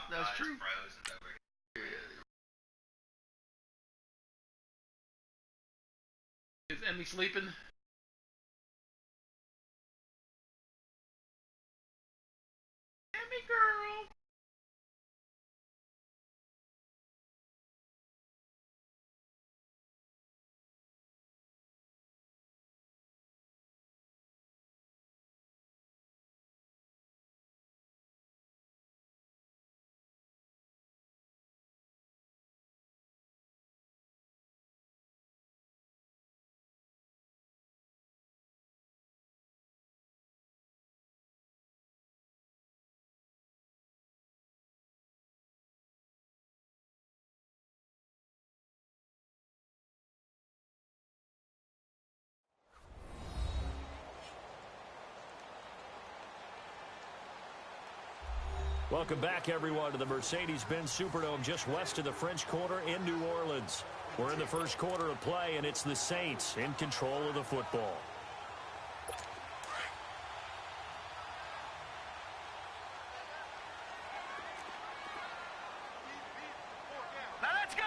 That's true. Is Emmy sleeping? Emmy girl. Welcome back, everyone, to the Mercedes-Benz Superdome just west of the French Quarter in New Orleans. We're in the first quarter of play, and it's the Saints in control of the football. Now let's go!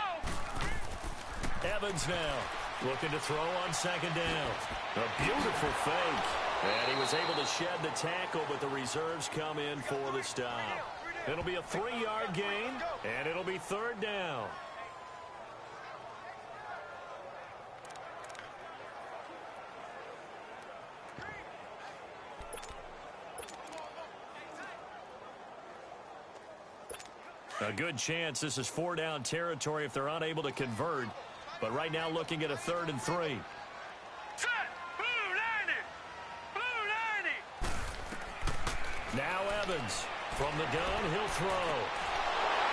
Evans now looking to throw on second down. A beautiful fake. And he was able to shed the tackle, but the reserves come in for the stop. It'll be a 3-yard gain, and it'll be third down. A good chance this is 4-down territory if they're unable to convert. But right now looking at a 3rd and 3. Now Evans from the gun, he'll throw.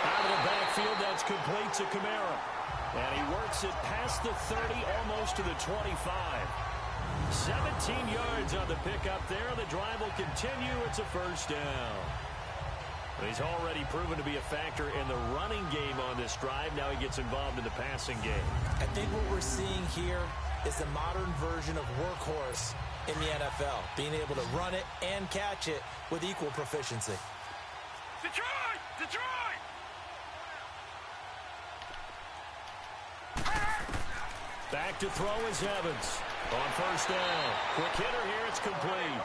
Out of the backfield, that's complete to Kamara. And he works it past the 30, almost to the 25. 17 yards on the pickup there. The drive will continue. It's a first down. He's already proven to be a factor in the running game on this drive. Now he gets involved in the passing game. I think what we're seeing here is the modern version of workhorse in the NFL, being able to run it and catch it with equal proficiency. Detroit! Detroit! Back to throw is Evans. On first down. Quick hitter here, it's complete.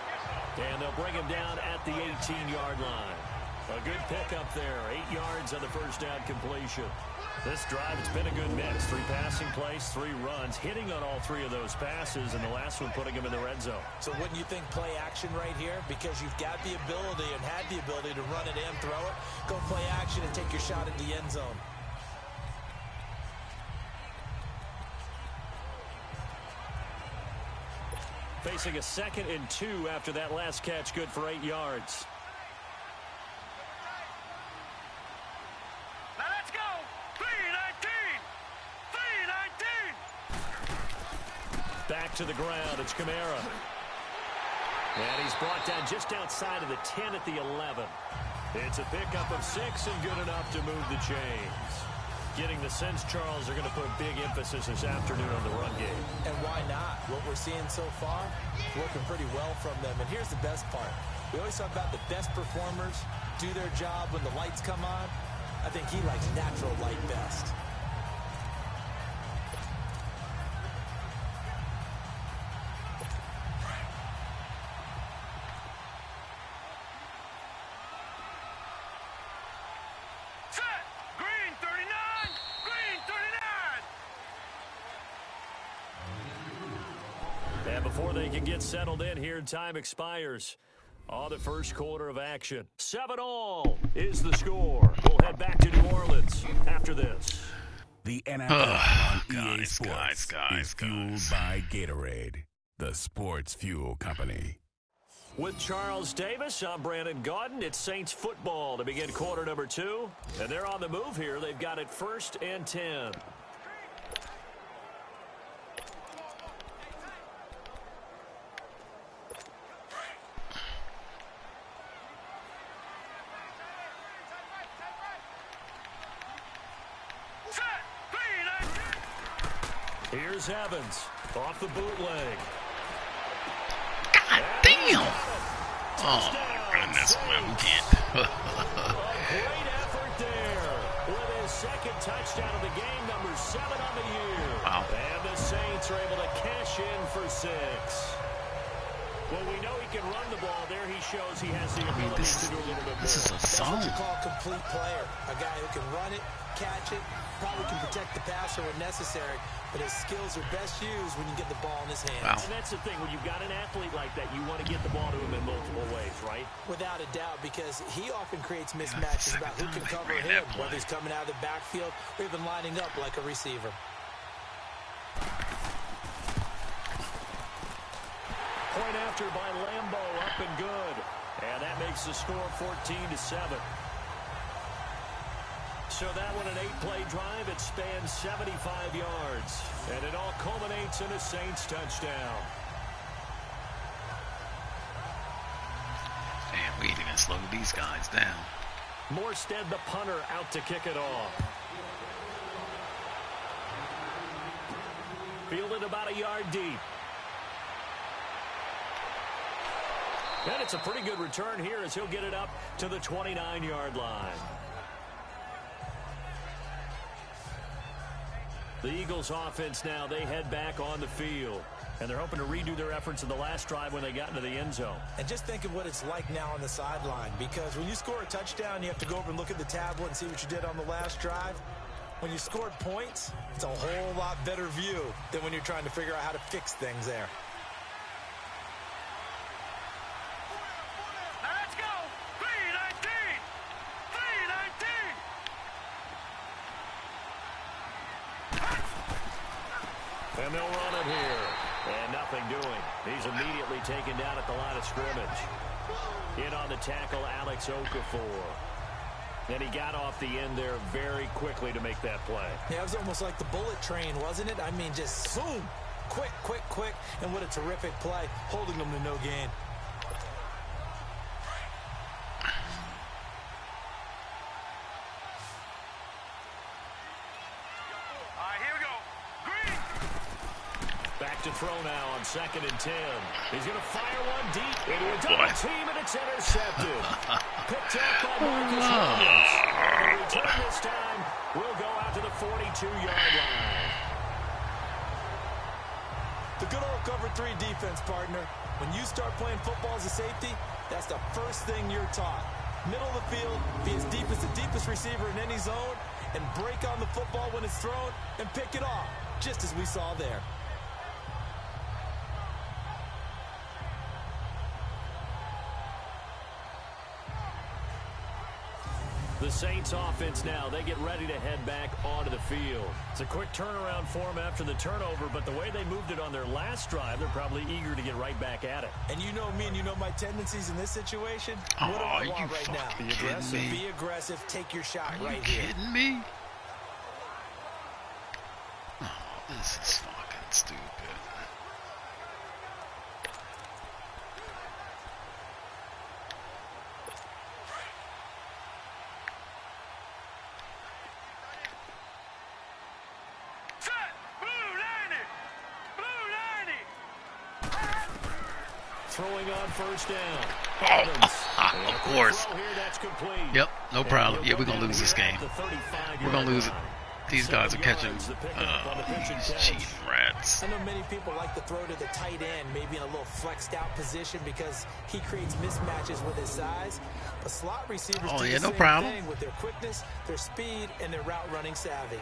And they'll bring him down at the 18-yard line. A good pickup there. 8 yards on the first down completion. This drive, it's been a good mix. 3 passing plays, 3 runs, hitting on all 3 of those passes, and the last one putting him in the red zone. So wouldn't you think play action right here? Because you've got the ability and had the ability to run it and throw it. Go play action and take your shot at the end zone. Facing a 2nd and 2 after that last catch, good for 8 yards. Back to the ground, it's Kamara. And he's brought down just outside of the 10 at the 11. It's a pickup of 6 and good enough to move the chains. Getting the sense, Charles, are going to put a big emphasis this afternoon on the run game. And why not? What we're seeing so far, working pretty well from them. And here's the best part. We always talk about the best performers do their job when the lights come on. I think he likes natural light best. Before they can get settled in here, time expires on the first quarter of action. 7-all is the score. We'll head back to New Orleans after this. The NFL on EA Sports is fueled by Gatorade, the sports fuel company. With Charles Davis, I'm Brandon Gaudin. It's Saints football to begin quarter number 2. And they're on the move here. They've got it 1st and 10. Here's Evans off the bootleg. And first down. Goodness, man, we can't. Great effort there with his second touchdown of the game, number 7 on the year. Wow. And the Saints are able to cash in for 6. Well, we know he can run the ball. There he shows he has the ability to do a little bit more. This is a That's what you solid. call a complete player. A guy who can run it, catch it, probably can protect the passer when necessary, but his skills are best used when you get the ball in his hands. Wow. And that's the thing. When you've got an athlete like that, you want to get the ball to him in multiple ways, right? Without a doubt, because he often creates mismatches about who can cover him, whether he's coming out of the backfield or even lining up like a receiver. Point after by Lambo, up and good. And that makes the score 14-7. So that one, an 8-play drive. It spans 75 yards. And it all culminates in a Saints touchdown. Man, we ain't even slow these guys down. Morstead, the punter, out to kick it off. Fielded about a yard deep. And it's a pretty good return here as he'll get it up to the 29-yard line. The Eagles offense now, they head back on the field. And they're hoping to redo their efforts in the last drive when they got into the end zone. And just think of what it's like now on the sideline, because when you score a touchdown, you have to go over and look at the tablet and see what you did on the last drive. When you scored points, it's a whole lot better view than when you're trying to figure out how to fix things there. Now let's go. 319. 319. And they'll run it here. And nothing doing. He's immediately taken down at the line of scrimmage. In on the tackle, Alex Okafor. And he got off the end there very quickly to make that play. Yeah, it was almost like the bullet train, wasn't it? I mean, just boom, quick, quick, quick. And what a terrific play, holding them to no gain. All right, here we go. Green. Back to throw now on 2nd and 10. He's going to fire one deep into a boy. double team, and it's intercepted. Picked up by Marcus Williams. And the return this time will go out to the 42-yard line. The good old cover 3 defense, partner. When you start playing football as a safety, that's the first thing you're taught. Middle of the field, be as deep as the deepest receiver in any zone, and break on the football when it's thrown and pick it off, just as we saw there. The Saints offense now, they get ready to head back onto the field. It's a quick turnaround for them after the turnover, but the way they moved it on their last drive, they're probably eager to get right back at it. And you know me and you know my tendencies in this situation. Oh, What do I you want right now? fucking Be aggressive. kidding me? Be aggressive, take your shot Are you right here. kidding me? Oh, this is fucking stupid. Set. Blue 90. Blue 90. Throwing on first down. Oh, Evans. And of a quick course. throw here, that's complete. Yep, no And problem. he'll Yeah, we're go gonna down lose this here game. at the 35-yard We're gonna lose it. line. These guys are 7 catching yards, the pickup on the pitch and these catch. cheating rats. I know many people like to throw to the tight end, maybe in a little flexed out position because he creates mismatches with his size. But slot receivers Oh, do yeah, the no same problem. thing with their quickness, their speed, and their route running savvy.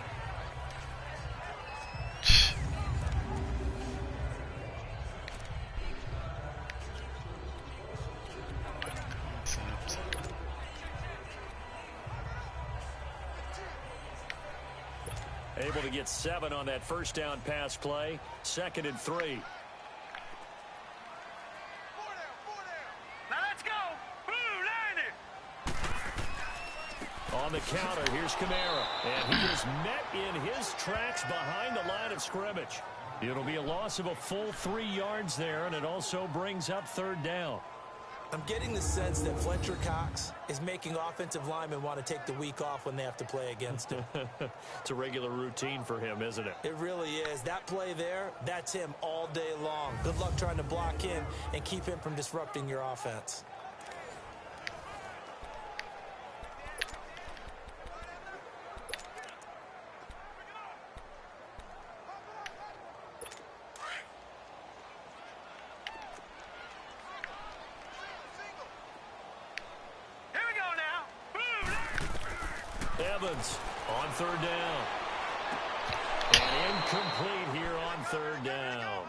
Able to get 7 on that first down pass play. 2nd and 3. Now let's go. Blue 90. On the counter, here's Kamara. And he is met in his tracks behind the line of scrimmage. It'll be a loss of a full 3 yards there, and it also brings up 3rd down. I'm getting the sense that Fletcher Cox is making offensive linemen want to take the week off when they have to play against him. It's a regular routine for him, isn't it? It really is. That play there, that's him all day long. Good luck trying to block in and keep him from disrupting your offense. Evans on third down. And incomplete here on third down.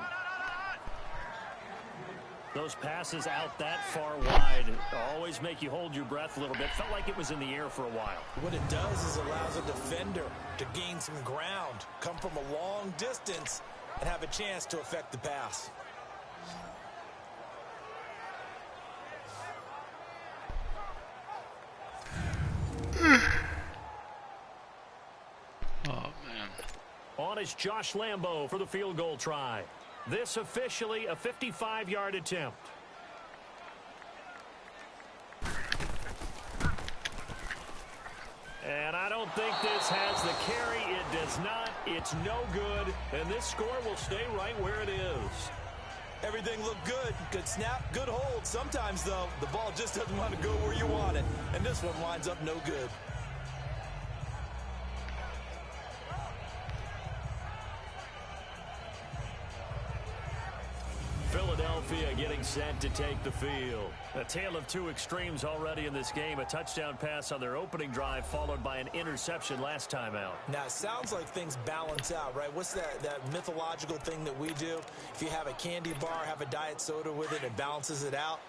Those passes out that far wide always make you hold your breath a little bit. Felt like it was in the air for a while. What it does is allows a defender to gain some ground, come from a long distance, and have a chance to affect the pass. Oh, man. On is Josh Lambo for the field goal try. This officially a 55-yard attempt. And I don't think this has the carry. It does not. It's no good. And this score will stay right where it is. Everything looked good. Good snap, good hold. Sometimes, though, the ball just doesn't want to go where you want it. And this one winds up no good. Philadelphia getting set to take the field. A tale of two extremes already in this game. A touchdown pass on their opening drive followed by an interception last time out. Now, it sounds like things balance out, right? What's that mythological thing that we do? If you have a candy bar, have a diet soda with it, it balances it out.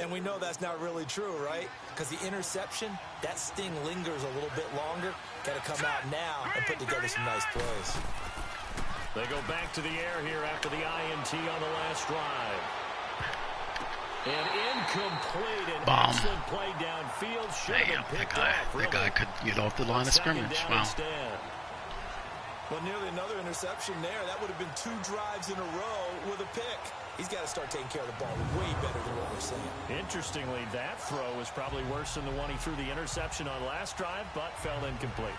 And we know that's not really true, right? Because the interception, that sting lingers a little bit longer. Got to come out now and put together some nice plays. They go back to the air here after the INT on the last drive. And incomplete. An excellent play downfield. Damn, that guy could get off the line of scrimmage. Wow. Well, nearly another interception there. That would have been 2 drives in a row with a pick. He's got to start taking care of the ball way better than what we're saying. Interestingly, that throw was probably worse than the one he threw the interception on last drive, but fell incomplete.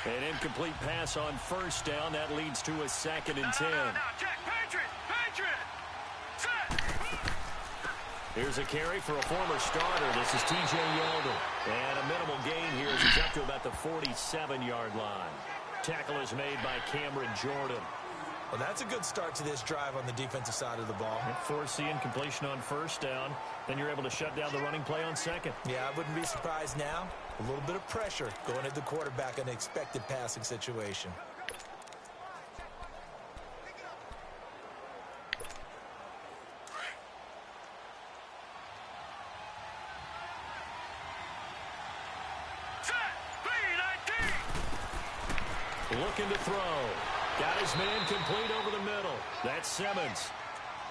An incomplete pass on first down. That leads to a 2nd and 10. Now, check. Patriot. Set. Here's a carry for a former starter. This is T.J. Yeldon. And a minimal gain here as he's up to about the 47-yard line. Tackle is made by Cameron Jordan. Well, that's a good start to this drive on the defensive side of the ball. Force the incompletion on first down. Then you're able to shut down the running play on second. Yeah, I wouldn't be surprised now. A little bit of pressure going at the quarterback in an expected passing situation. Looking to throw. Got his man complete over the middle. That's Simmons.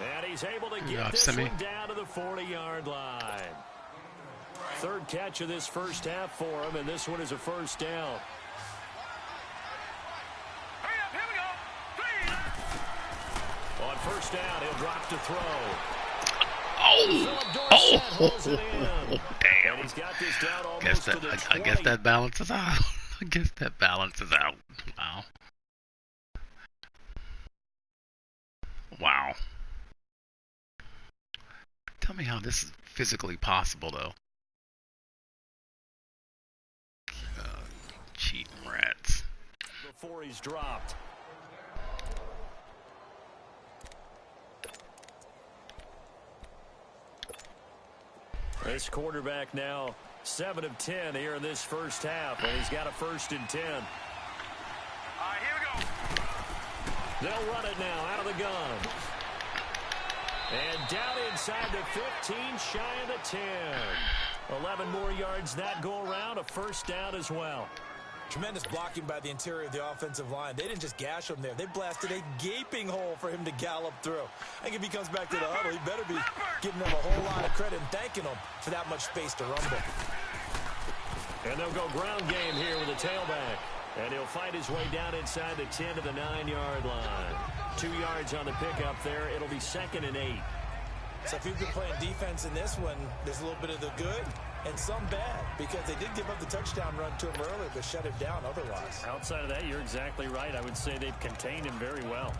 And he's able to get this one down to the 40-yard line. 3rd catch of this first half for him, and this one is a first down. Here we go. On first down, he'll drop to throw. Damn. And he's got this down almost to the 20. I guess that balances out. I guess that balances out. Wow. Wow. Tell me how this is physically possible, though. Cheating rats. Before he's dropped. This quarterback now 7 of 10 here in this first half, and he's got a 1st and 10. All right, here we go. They'll run it now out of the gun. And down inside the 15, shy of the 10. 11 more yards that go around, a first down as well. Tremendous blocking by the interior of the offensive line. They didn't just gash him there. They blasted a gaping hole for him to gallop through. I think if he comes back to the huddle, he better be giving them a whole lot of credit and thanking them for that much space to rumble. And they'll go ground game here with a tailback. And he'll fight his way down inside the 10 to the 9-yard line. 2 yards on the pickup there. It'll be 2nd and 8. So if you've been playing defense in this one, there's a little bit of the good and some bad, because they did give up the touchdown run to him earlier, but shut it down otherwise. Outside of that, you're exactly right. I would say they've contained him very well.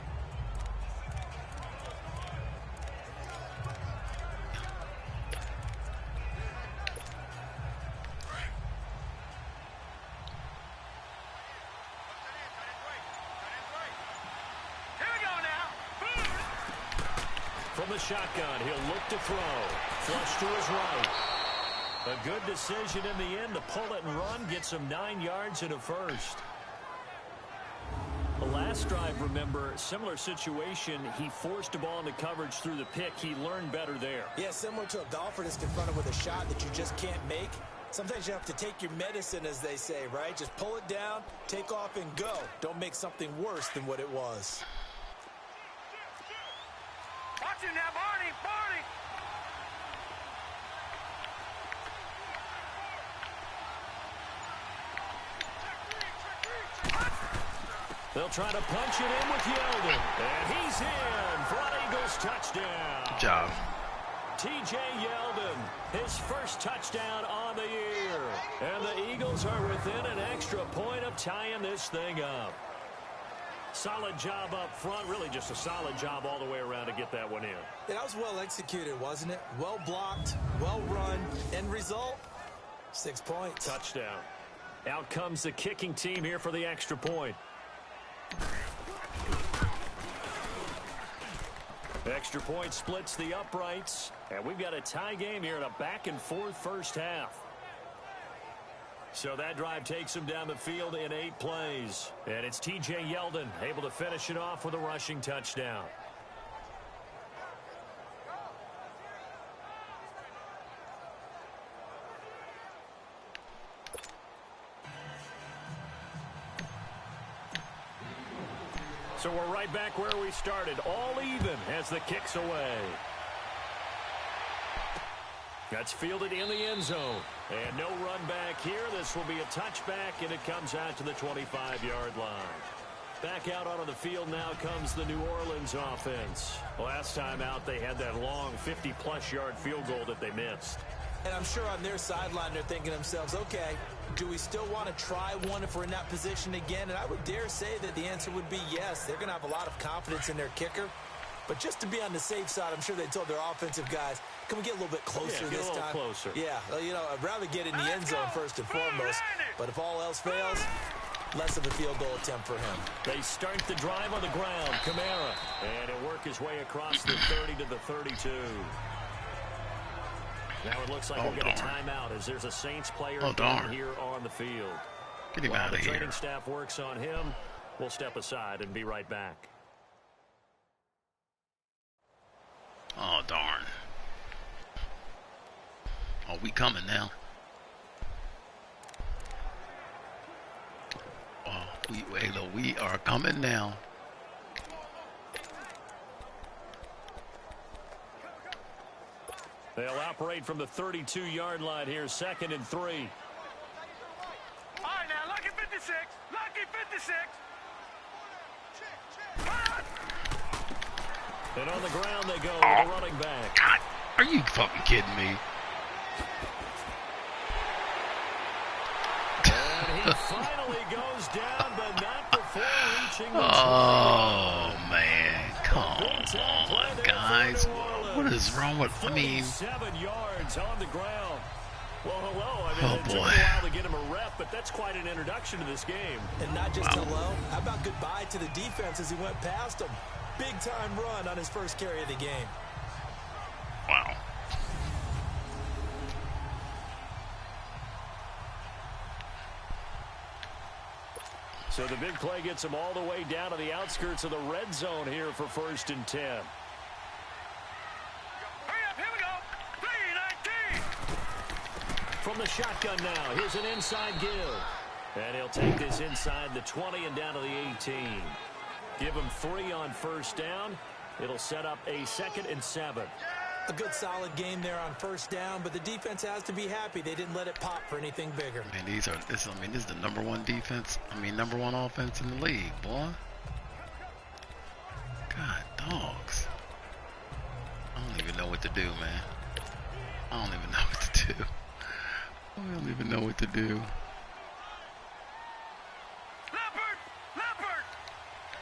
From the shotgun, he'll look to throw. Flush to his right. A good decision in the end to pull it and run. Gets him 9 yards and a first. The last drive, remember, similar situation. He forced a ball into coverage through the pick. He learned better there. Yeah, similar to a golfer that's confronted with a shot that you just can't make. Sometimes you have to take your medicine, as they say, right? Just pull it down, take off, and go. Don't make something worse than what it was. Watch him now, Barney! Barney! They'll try to punch it in with Yeldon. And he's in for an Eagles touchdown. Good job. T.J. Yeldon, his first touchdown on the year. And the Eagles are within an extra point of tying this thing up. Solid job up front. Really just a solid job all the way around to get that one in. Yeah, that was well executed, wasn't it? Well blocked, well run. End result, 6 points. Touchdown. Out comes the kicking team here for the extra point. Extra point splits the uprights, and we've got a tie game here in a back-and-forth first half. So that drive takes him down the field in 8 plays. And it's T.J. Yeldon able to finish it off with a rushing touchdown. So we're right back where we started, all even as the kick's away. That's fielded in the end zone. And no run back here. This will be a touchback, and it comes out to the 25-yard line. Back out onto the field now comes the New Orleans offense. Last time out, they had that long 50-plus yard field goal that they missed. And I'm sure on their sideline they're thinking to themselves, okay, do we still want to try one if we're in that position again? And I would dare say that the answer would be yes. They're going to have a lot of confidence in their kicker. But just to be on the safe side, I'm sure they told their offensive guys, can we get a little bit closer this time? Get a little closer. Yeah, you know, I'd rather get in the end zone first and foremost. But if all else fails, less of a field goal attempt for him. They start the drive on the ground. Kamara. And he'll work his way across the 30 to the 32. Now it looks like we'll get a timeout as there's a Saints player down here on the field. Get him While out of the here. training staff works on him, we'll step aside and be right back. Oh, darn. Oh, we coming now. Oh, we are coming now. They'll operate from the 32-yard line here, 2nd and 3. All right, now, lucky 56. Lucky 56. And on the ground they go with the running back. God, are you fucking kidding me? And he finally goes down, but not before reaching the 20. Oh, man. Come on, guys. What is wrong with, I mean... 7 yards on the ground. Well, hello. I mean, Oh, it took boy. a while to get him a rep, but that's quite an introduction to this game. And not just hello. How about goodbye to the defense as he went past him? Big-time run on his first carry of the game. Wow. So the big play gets him all the way down to the outskirts of the red zone here for 1st and 10. Hurry up, here we go. 3-19. From the shotgun now, here's an inside give. And he'll take this inside the 20 and down to the 18. Give him 3 on 1st down. It'll set up a 2nd and 7. A good solid game there on 1st down, but the defense has to be happy they didn't let it pop for anything bigger. Man, this is the number 1 defense. Number 1 offense in the league, boy. God, dogs. I don't even know what to do, man. I don't even know what to do. I don't even know what to do. Leopard! Leopard!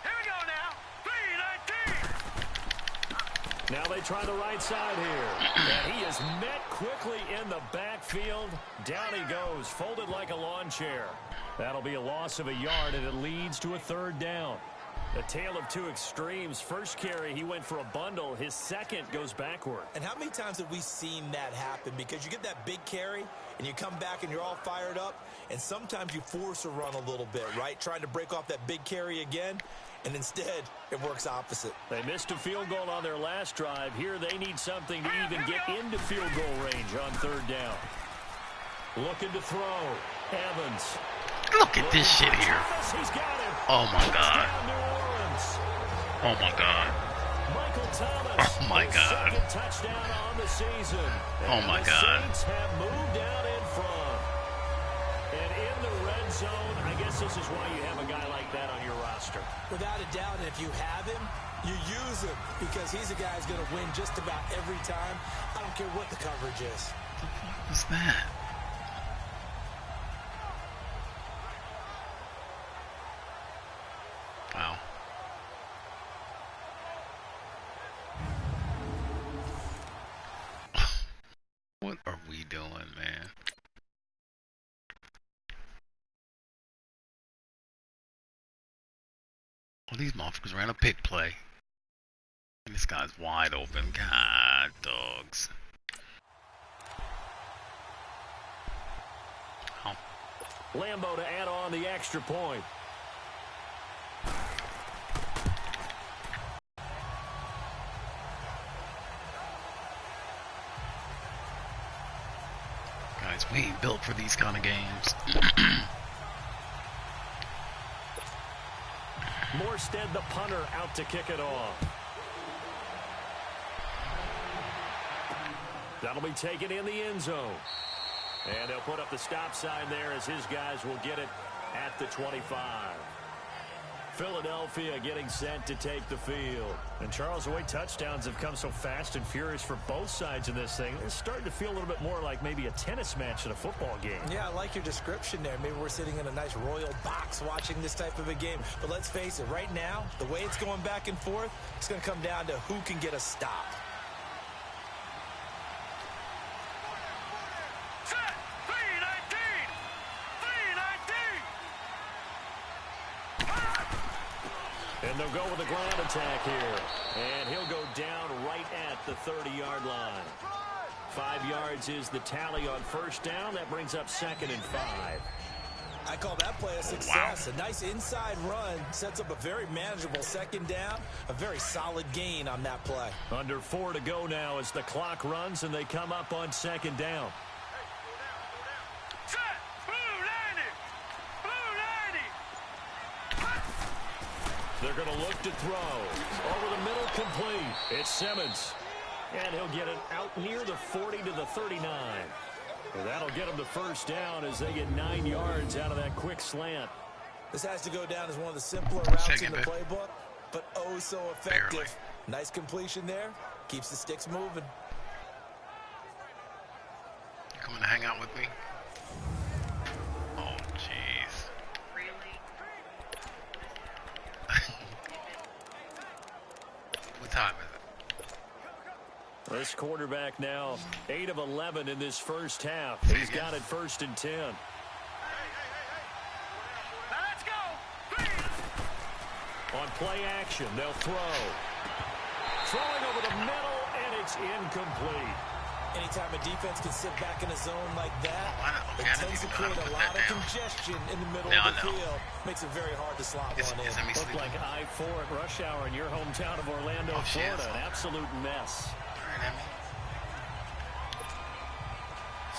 Here we go now. 3-19. Now they try the right side here. And he is met quickly in the backfield. Down he goes, folded like a lawn chair. That'll be a loss of a yard, and it leads to a 3rd down. A tale of two extremes. First carry, he went for a bundle. His second goes backward. And how many times have we seen that happen? Because you get that big carry, and you come back and you're all fired up, and sometimes you force a run a little bit, right? Trying to break off that big carry again, and instead it works opposite. They missed a field goal on their last drive. Here they need something to even get into field goal range on third down. Looking to throw. Evans. Look at this shit here. He's got him. Oh my God. Touchdown, New Orleans. Oh my God. Michael Thomas. Oh my God. Second touchdown on the season. Oh my God. The Saints have moved out in front. And in the red zone, I guess this is why you have a guy like that on your roster. Without a doubt, and if you have him, you use him because he's a guy who's going to win just about every time. I don't care what the coverage is. What the fuck was that? Wow. What are we doing, man? Well, these motherfuckers ran a pick play. And this guy's wide open. God, dogs. Oh. Lambo to add on the extra point. Guys, we ain't built for these kind of games. Morstead, the punter, out to kick it off. That'll be taken in the end zone. And they'll put up the stop sign there as his guys will get it at the 25. Philadelphia getting set to take the field. And Charles, the way touchdowns have come so fast and furious for both sides in this thing, it's starting to feel a little bit more like maybe a tennis match in a football game. Yeah, I like your description there. Maybe we're sitting in a nice royal box watching this type of a game. But let's face it, right now, the way it's going back and forth, it's going to come down to who can get a stop. Set. 319. 319. And they'll go with a ground attack here. And he'll go down right at the 30-yard line. 5 yards is the tally on first down. That brings up 2nd and 5. I call that play a success. Wow. A nice inside run sets up a very manageable second down. A very solid gain on that play. Under 4 to go now as the clock runs and they come up on 2nd down. Set. Blue 90. Blue 90. They're going to look to throw. Over the middle, complete. It's Simmons. And he'll get it out near the 40 to the 39. And that'll get him the first down as they get 9 yards out of that quick slant. This has to go down as one of the simpler routes in the playbook, but oh so effective. Barely. Nice completion there. Keeps the sticks moving. You coming to hang out with me? Oh, jeez. What time is it? This quarterback now 8 of 11 in this first half. He's got it 1st and 10. Now let's go. On play action, they'll throw. Throwing over the middle, and it's incomplete. Anytime a defense can sit back in a zone like that, Okay, it tends to create a lot of congestion in the middle of the field. Makes it very hard to slot one in. Looked like I-4 at rush hour in your hometown of Orlando, Florida. An absolute mess.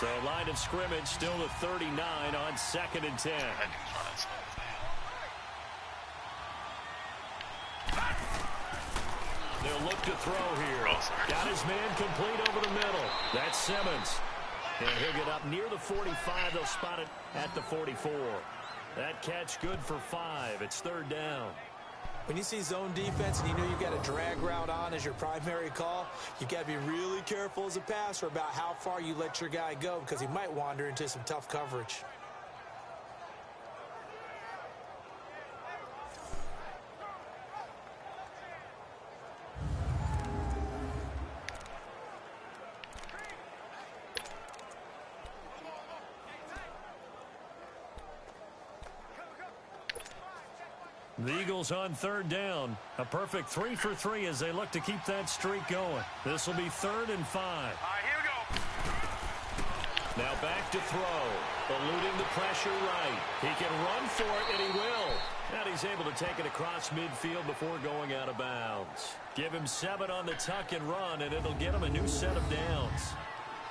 So line of scrimmage still at 39 on 2nd and 10. They'll look to throw here. Got his man complete over the middle. That's Simmons. And he'll get up near the 45. They'll spot it at the 44. That catch good for 5. It's 3rd down. When you see zone defense and you know you've got a drag route on as your primary call, you've got to be really careful as a passer about how far you let your guy go because he might wander into some tough coverage. The Eagles on third down. A perfect 3 for 3 as they look to keep that streak going. This will be 3rd and 5. All right, here we go. Now back to throw. Eluding the pressure right. He can run for it, and he will. And he's able to take it across midfield before going out of bounds. Give him 7 on the tuck and run, and it'll get him a new set of downs.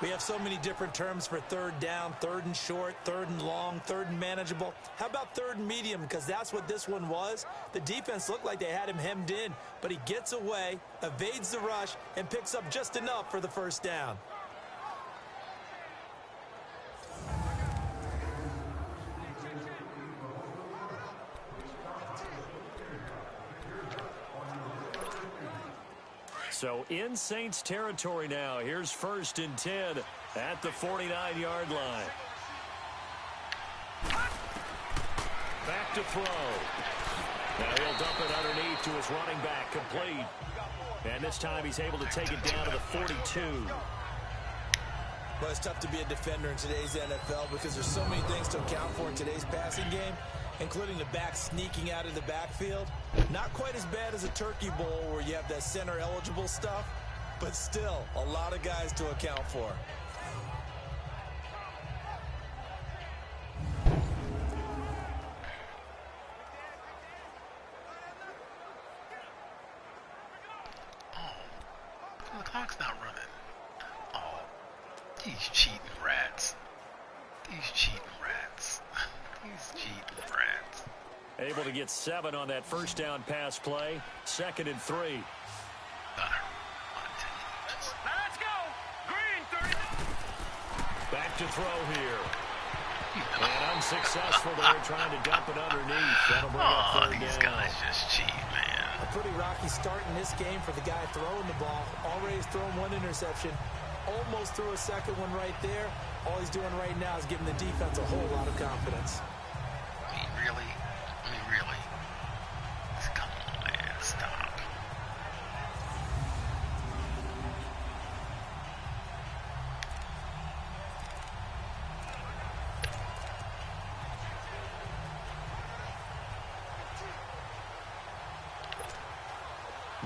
We have so many different terms for third down, 3rd and short, 3rd and long, 3rd and manageable. How about 3rd and medium? Because that's what this one was. The defense looked like they had him hemmed in, but he gets away, evades the rush, and picks up just enough for the first down. So in Saints territory now. Here's 1st and 10 at the 49-yard line. Back to throw. Now he'll dump it underneath to his running back, complete. And this time he's able to take it down to the 42. Well, it's tough to be a defender in today's NFL because there's so many things to account for in today's passing game, including the back sneaking out of the backfield. Not quite as bad as a turkey bowl where you have that center-eligible stuff, but still a lot of guys to account for. Oh, the clock's not running. Oh, these cheating rats. These cheating rats. These cheating rats. Able to get 7 on that first down pass play. 2nd and 3. Now let's go. Green, 30. Back to throw here. And unsuccessful there, trying to dump it underneath. That'll bring up 3rd these down. guys just cheat, man. A pretty rocky start in this game for the guy throwing the ball. Already has thrown 1 interception. Almost threw a second one right there. All he's doing right now is giving the defense a whole lot of confidence. I mean, really? Come on, man. Stop.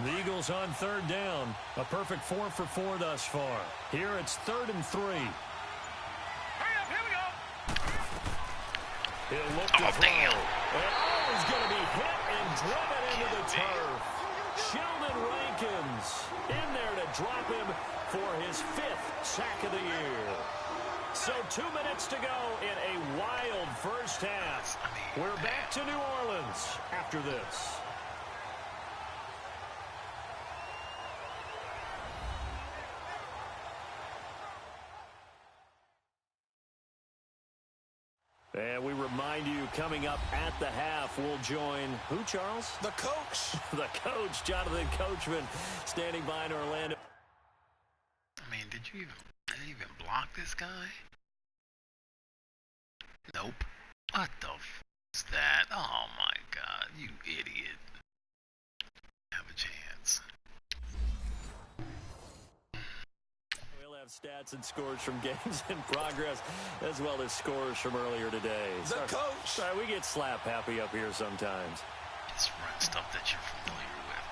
The Eagles on 3rd down. A perfect 4 for 4 thus far. Here it's 3rd and 3. Hurry up, here we go. He'll look to throw. Damn. And he's going to be hit and driven into the turf. Sheldon Rankins in there to drop him for his 5th sack of the year. So 2 minutes to go in a wild first half. We're back to New Orleans after this. And we remind you, coming up at the half, we'll join who, Charles? The coach. The coach, Jonathan Coachman, standing by in Orlando. I mean, did you even block this guy? Nope. What the f is that? Oh my God, you idiot. Have a chance. We'll have stats and scores from games in progress, as well as scores from earlier today. The coach. Sorry, we get slap happy up here sometimes. Just run stuff that you're familiar with.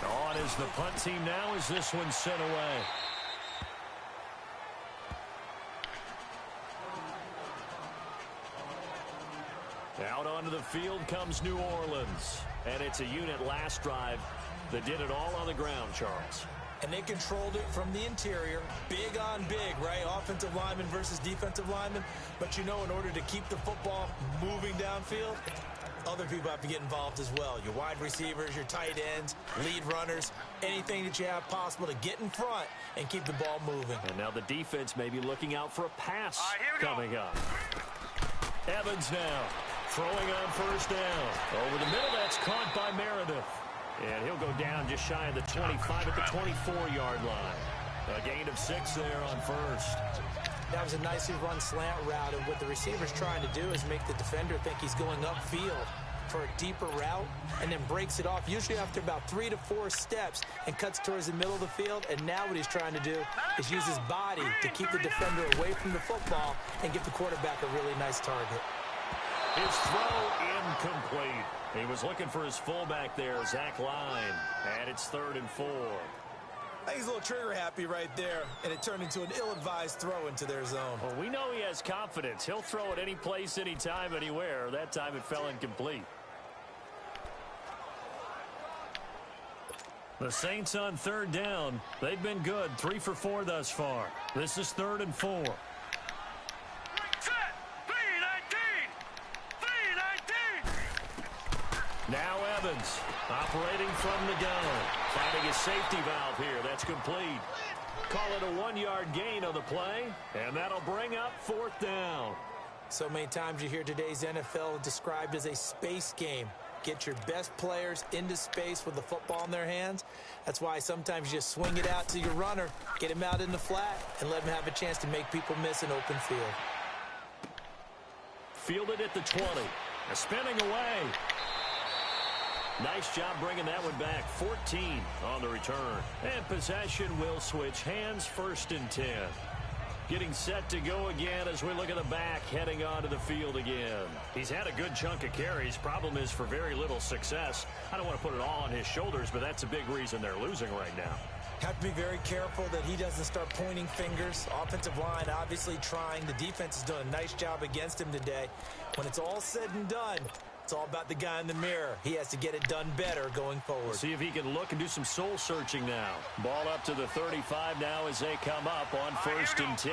Damn. On is the punt team now as this one's sent away. Out onto the field comes New Orleans. And it's a unit last drive that did it all on the ground, Charles. And they controlled it from the interior. Big on big, right? Offensive lineman versus defensive lineman. But you know, in order to keep the football moving downfield, other people have to get involved as well. Your wide receivers, your tight ends, lead runners, anything that you have possible to get in front and keep the ball moving. And now the defense may be looking out for a pass Here we go. coming up. Evans now throwing on first down. Over the middle, that's caught by Meredith. And he'll go down just shy of the 25 at the 24-yard line. A gain of 6 there on first. That was a nicely run slant route, and what the receiver's trying to do is make the defender think he's going upfield for a deeper route and then breaks it off, usually after about 3 to 4 steps, and cuts towards the middle of the field. And now what he's trying to do is use his body to keep the defender away from the football and give the quarterback a really nice target. His throw incomplete. He was looking for his fullback there, Zach Line. And it's 3rd and 4. I think he's a little trigger happy right there, and it turned into an ill-advised throw into their zone. Well, we know he has confidence. He'll throw it any place, anytime, anywhere. That time it fell incomplete. The Saints on 3rd down. They've been good. 3 for 4 thus far. This is 3rd and 4. Now Evans operating from the gun. Finding a safety valve here. That's complete. Call it a 1-yard gain on the play. And that'll bring up 4th down. So many times you hear today's NFL described as a space game. Get your best players into space with the football in their hands. That's why sometimes you just swing it out to your runner, get him out in the flat, and let him have a chance to make people miss an open field. Fielded at the 20. Spinning away. Nice job bringing that one back. 14 on the return. And possession will switch hands. 1st and 10. Getting set to go again as we look at the back heading onto the field again. He's had a good chunk of carries. Problem is for very little success. I don't want to put it all on his shoulders, but that's a big reason they're losing right now. Have to be very careful that he doesn't start pointing fingers. Offensive line obviously trying. The defense has done a nice job against him today. When it's all said and done, it's all about the guy in the mirror. He has to get it done better going forward. See if he can look and do some soul searching now. Ball up to the 35 now as they come up on 1st and 10.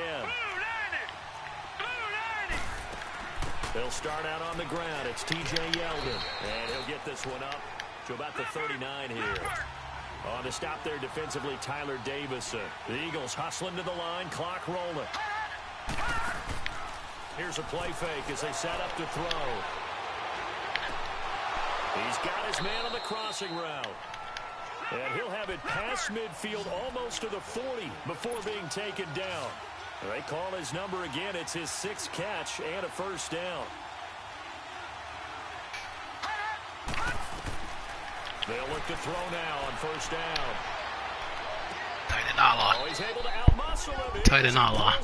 They'll start out on the ground. It's T.J. Yeldon. And he'll get this one up to about the 39 here. On to stop there defensively, Tyler Davison. The Eagles hustling to the line. Clock rolling. Here's a play fake as they set up to throw. He's got his man on the crossing route. And he'll have it past midfield almost to the 40 before being taken down. They call his number again. It's his 6th catch and a 1st down. They'll look to throw now on 1st down. Tight end Allah. Oh, he's able to outmuscle him. Tight end Allah.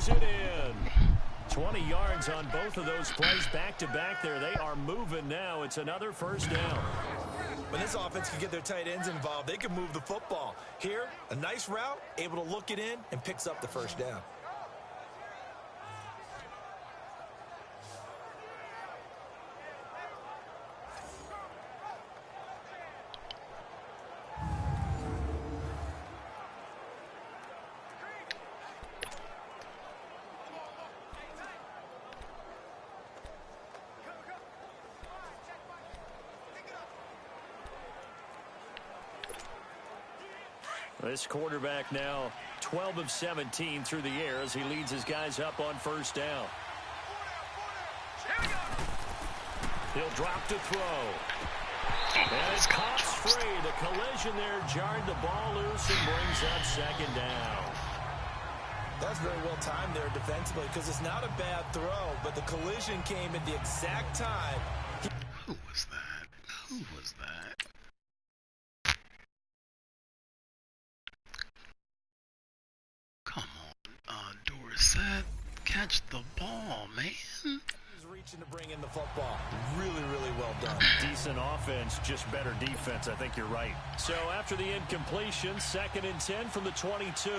20 yards on both of those plays back-to-back there. They are moving now. It's another 1st down. When this offense can get their tight ends involved, they can move the football. Here, a nice route, able to look it in, and picks up the 1st down. This quarterback now 12 of 17 through the air as he leads his guys up on 1st down. He'll drop to throw. And it's pops free. The collision there jarred the ball loose and brings up 2nd down. That's very well timed there defensively because it's not a bad throw, but the collision came at the exact time. Who was that? Who was that? Come on, Dorsett. Catch the ball, man. He's reaching to bring in the football. Really, really well done. Decent offense, just better defense. I think you're right. So after the incompletion, 2nd and 10 from the 22.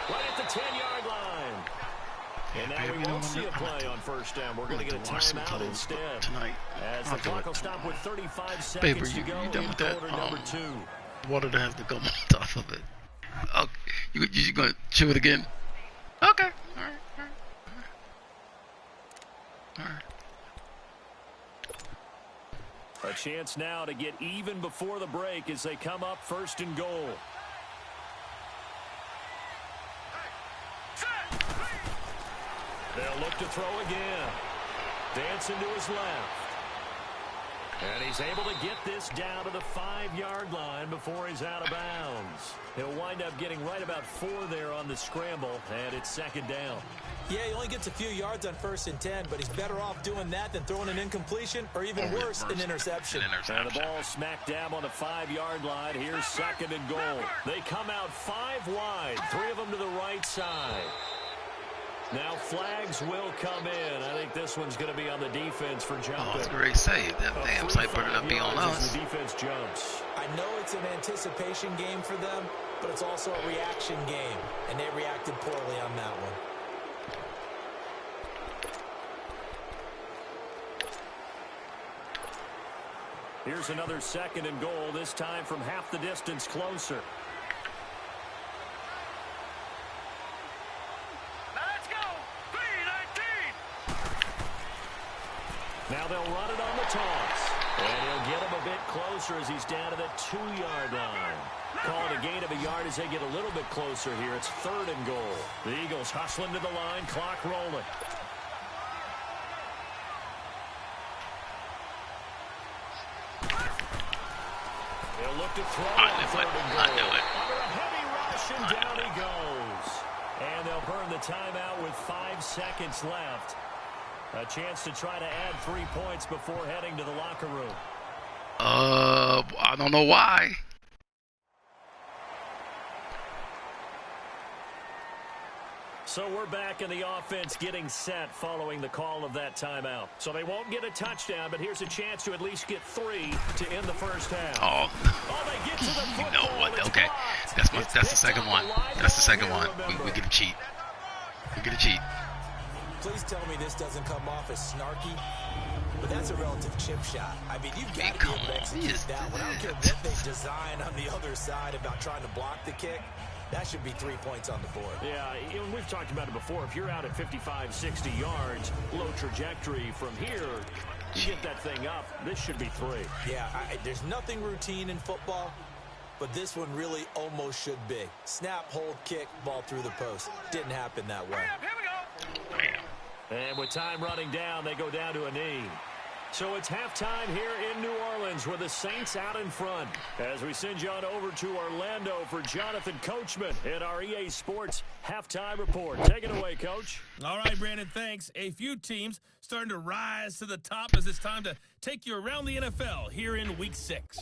Right at the 10-yard line. And now we won't see a play on 1st down. We're going to get a timeout instead. Tonight. As the clock will stop with 35 seconds to go in quarter number 2. Water to have to come on top of it. Okay. You going to chew it again? Okay. All right. A chance now to get even before the break as they come up 1st and goal. They'll look to throw again. Dancing to his left. And he's able to get this down to the 5-yard line before he's out of bounds. He'll wind up getting right about 4 there on the scramble, and it's second down. Yeah, he only gets a few yards on 1st and 10, but he's better off doing that than throwing an incompletion or even worse, an interception. And the ball smack dab on the 5-yard line. Here's second and goal. They come out 5 wide, 3 of them to the right side. Now flags will come in. I think this one's going to be on the defense for jumping. Oh, it's a great save. That damn sight better not be on us. The defense jumps. I know it's an anticipation game for them, but it's also a reaction game, and they reacted poorly on that one. Here's another second and goal, this time from half the distance closer. Let's go. 3-19. Now they'll run it on the toss. And he'll get him a bit closer as he's down to the 2-yard line. Call it a gain of a yard as they get a little bit closer here. It's 3rd and goal. The Eagles hustling to the line, clock rolling. They'll look to throw on 3rd and goal. I knew it. Under a heavy rush, and down he goes. And they'll burn the timeout with 5 seconds left. A chance to try to add 3 points before heading to the locker room. I don't know why. So we're back in the offense getting set following the call of that timeout. So they won't get a touchdown, but here's a chance to at least get 3 to end the first half. Oh, They get to the football. you know what? It's Okay, blocked. that's the second one. That's the second one. We get a cheat. We get a cheat. Please tell me this doesn't come off as snarky, but that's a relative chip shot. I mean, you've got to be able to execute that one. I don't care what they design on the other side about trying to block the kick. That should be 3 points on the board. Yeah, we've talked about it before. If you're out at 55, 60 yards, low trajectory from here, you get that thing up, this should be 3. Yeah, there's nothing routine in football, but this one really almost should be. Snap, hold, kick, ball through the post. Didn't happen that way. Here we go. And with time running down, they go down to a knee. So it's halftime here in New Orleans with the Saints out in front. As we send you on over to Orlando for Jonathan Coachman in our EA Sports Halftime Report. Take it away, Coach. All right, Brandon, thanks. A few teams starting to rise to the top as it's time to take you around the NFL here in Week 6.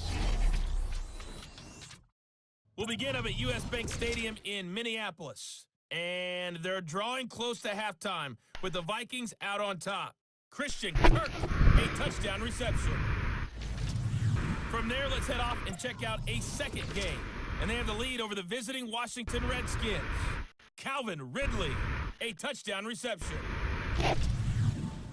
We'll begin up at U.S. Bank Stadium in Minneapolis. And they're drawing close to halftime with the Vikings out on top. Christian Kirk, a touchdown reception. From there, let's head off and check out a second game. And they have the lead over the visiting Washington Redskins. Calvin Ridley, a touchdown reception.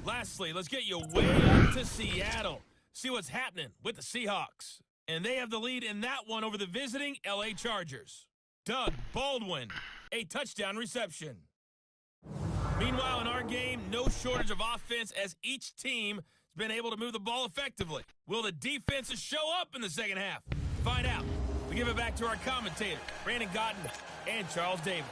Lastly, let's get you way up to Seattle. See what's happening with the Seahawks. And they have the lead in that one over the visiting LA Chargers. Doug Baldwin, a touchdown reception. Meanwhile, in our game, no shortage of offense as each team has been able to move the ball effectively. Will the defenses show up in the second half? Find out. We give it back to our commentators, Brandon Gaudin and Charles Davis.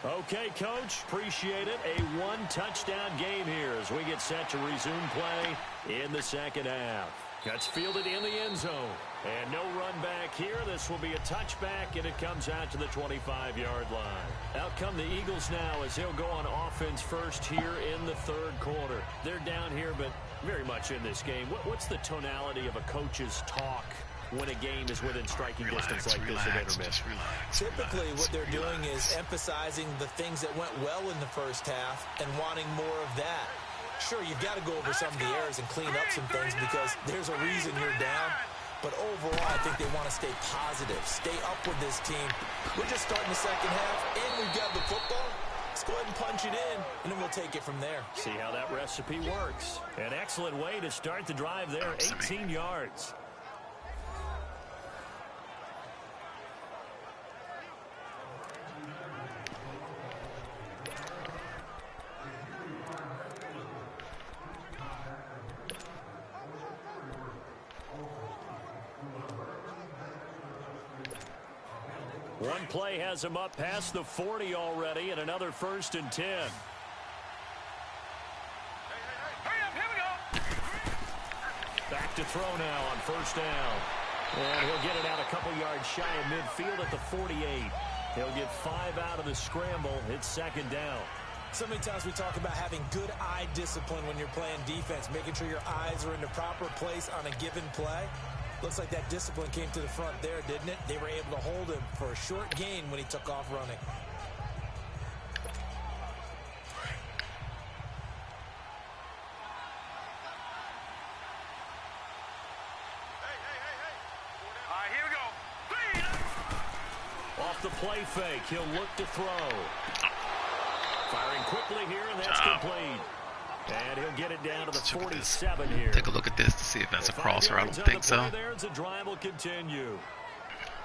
Okay, Coach. Appreciate it. A 1-touchdown game here as we get set to resume play in the second half. That's fielded in the end zone. And no run back here. This will be a touchback, and it comes out to the 25-yard line. Out come the Eagles now as they'll go on offense first here in the third quarter. They're down here, but very much in this game. What's the tonality of a coach's talk when a game is within striking distance like this of intermission? Typically, what they're doing is emphasizing the things that went well in the first half and wanting more of that. Sure, you've got to go over some of the errors and clean up some things because there's a reason you're down. But overall, I think they want to stay positive, stay up with this team. We're just starting the second half, and we've got the football. Let's go ahead and punch it in, and then we'll take it from there. See how that recipe works. An excellent way to start the drive there, 18 yards. One play has him up past the 40 already, and another 1st and 10. Hurry up, here we go. Back to throw now on first down. And he'll get it out a couple yards shy of midfield at the 48. He'll get 5 out of the scramble. It's second down. So many times we talk about having good eye discipline when you're playing defense, making sure your eyes are in the proper place on a given play. Looks like that discipline came to the front there, didn't it? They were able to hold him for a short gain when he took off running. Off the play fake, he'll look to throw. Firing quickly here, and that's complete. And he'll get it down to the 47 here. Take a look at this to see if that's a crosser. I don't think so. There's a drive will continue.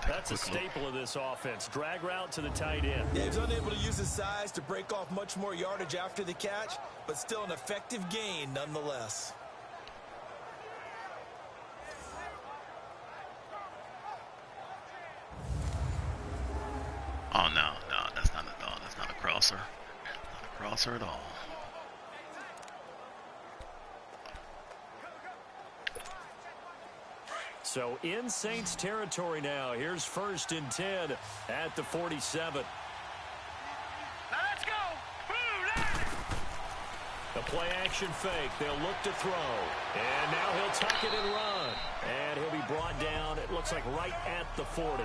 That's a staple of this offense. Drag route to the tight end. Yeah, he's unable to use his size to break off much more yardage after the catch, but still an effective gain nonetheless. Oh, no, that's not a dog. That's not a crosser. Not a crosser at all. So in Saints territory now. Here's 1st and 10 at the 47. Let's go. The play action fake. They'll look to throw. And now he'll tuck it and run. And he'll be brought down, it looks like right at the 40.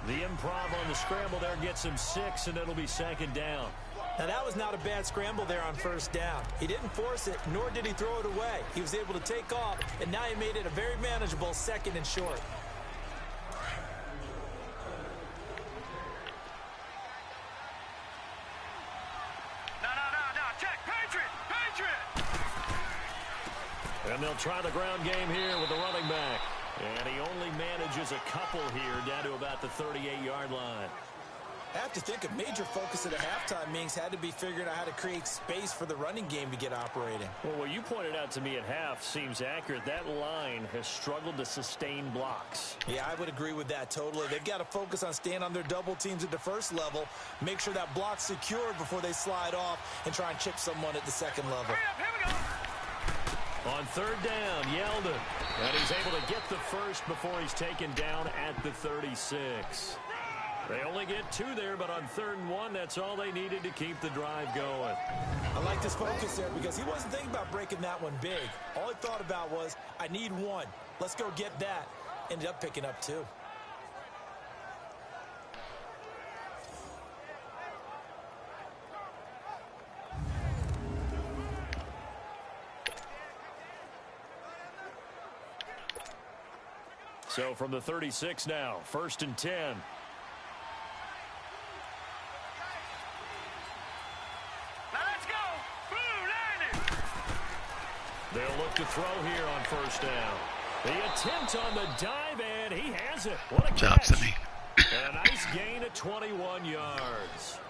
The improv on the scramble there gets him 6, and it'll be second down. Now, that was not a bad scramble there on first down. He didn't force it, nor did he throw it away. He was able to take off, and now he made it a very manageable 2nd and short. No. Check. Patriot. And they'll try the ground game here with the running back. And he only manages a couple here down to about the 38-yard line. I have to think a major focus of the halftime meetings had to be figuring out how to create space for the running game to get operating. Well, what you pointed out to me at half seems accurate. That line has struggled to sustain blocks. Yeah, I would agree with that totally. They've got to focus on staying on their double teams at the first level, make sure that block's secured before they slide off and try and chip someone at the second level. Hurry up, here we go. On third down, Yeldon. And he's able to get the first before he's taken down at the 36. They only get 2 there, but on 3rd and 1, that's all they needed to keep the drive going. I like this focus there because he wasn't thinking about breaking that one big. All he thought about was, I need 1. Let's go get that. Ended up picking up 2. So from the 36 now, 1st and 10. Let's go. Landed. They'll look to throw here on first down. The attempt on the dive, and he has it. What a Job, catch. Simi. A nice gain of 21 yards.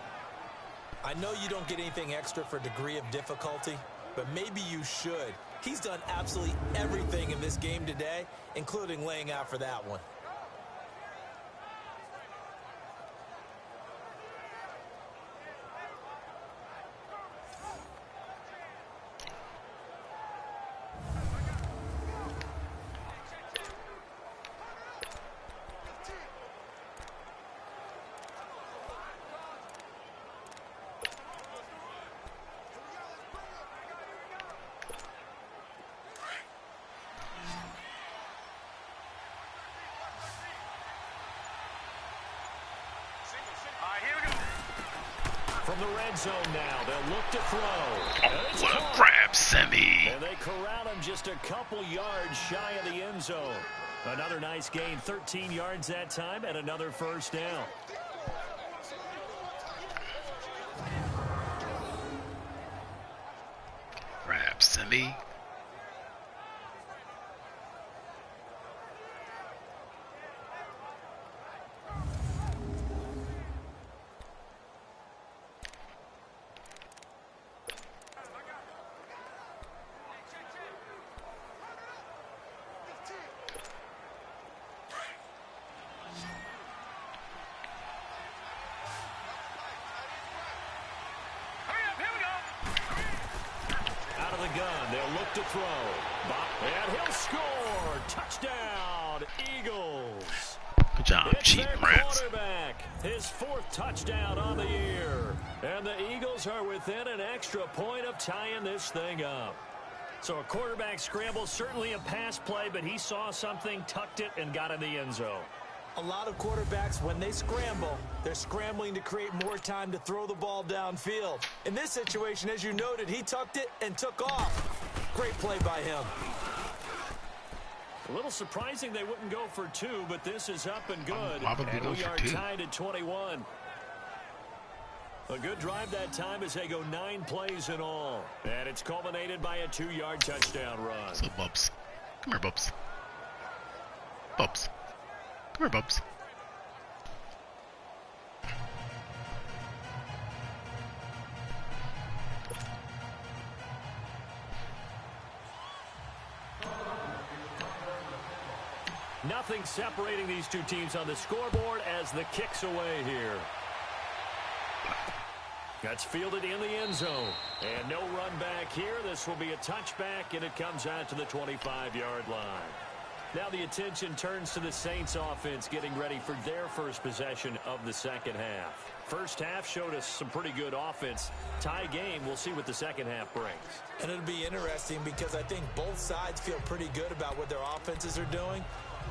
I know you don't get anything extra for degree of difficulty, but maybe you should. He's done absolutely everything in this game today, including laying out for that one. From the red zone now, they'll look to throw. Oh, what a grab, Simi. And they corral him just a couple yards shy of the end zone. Another nice gain, 13 yards that time, and another first down. Grab, Simi. Gun. They'll look to throw. And he'll score. touchdown, Eagles. Good job, It's cheating their rats. quarterback, his 4th touchdown on the year. And the Eagles are within an extra point of tying this thing up. So a quarterback scramble, certainly a pass play, but he saw something, tucked it, and got in the end zone. A lot of quarterbacks, when they scramble, they're scrambling to create more time to throw the ball downfield. In this situation, as you noted, he tucked it and took off. Great play by him. A little surprising they wouldn't go for 2, but this is up and good. Why would we And go we for are 2? tied at 21. A good drive that time as they go 9 plays in all. And it's culminated by a 2-yard touchdown run. What's up, Bubs? Come here, Bubs. Bubs. Come here, Bubs. Nothing separating these two teams on the scoreboard as the kick's away here. That's fielded in the end zone. And no run back here. This will be a touchback, and it comes out to the 25-yard line. Now the attention turns to the Saints offense getting ready for their first possession of the second half. First half showed us some pretty good offense. Tie game, we'll see what the second half brings. And it'll be interesting because I think both sides feel pretty good about what their offenses are doing.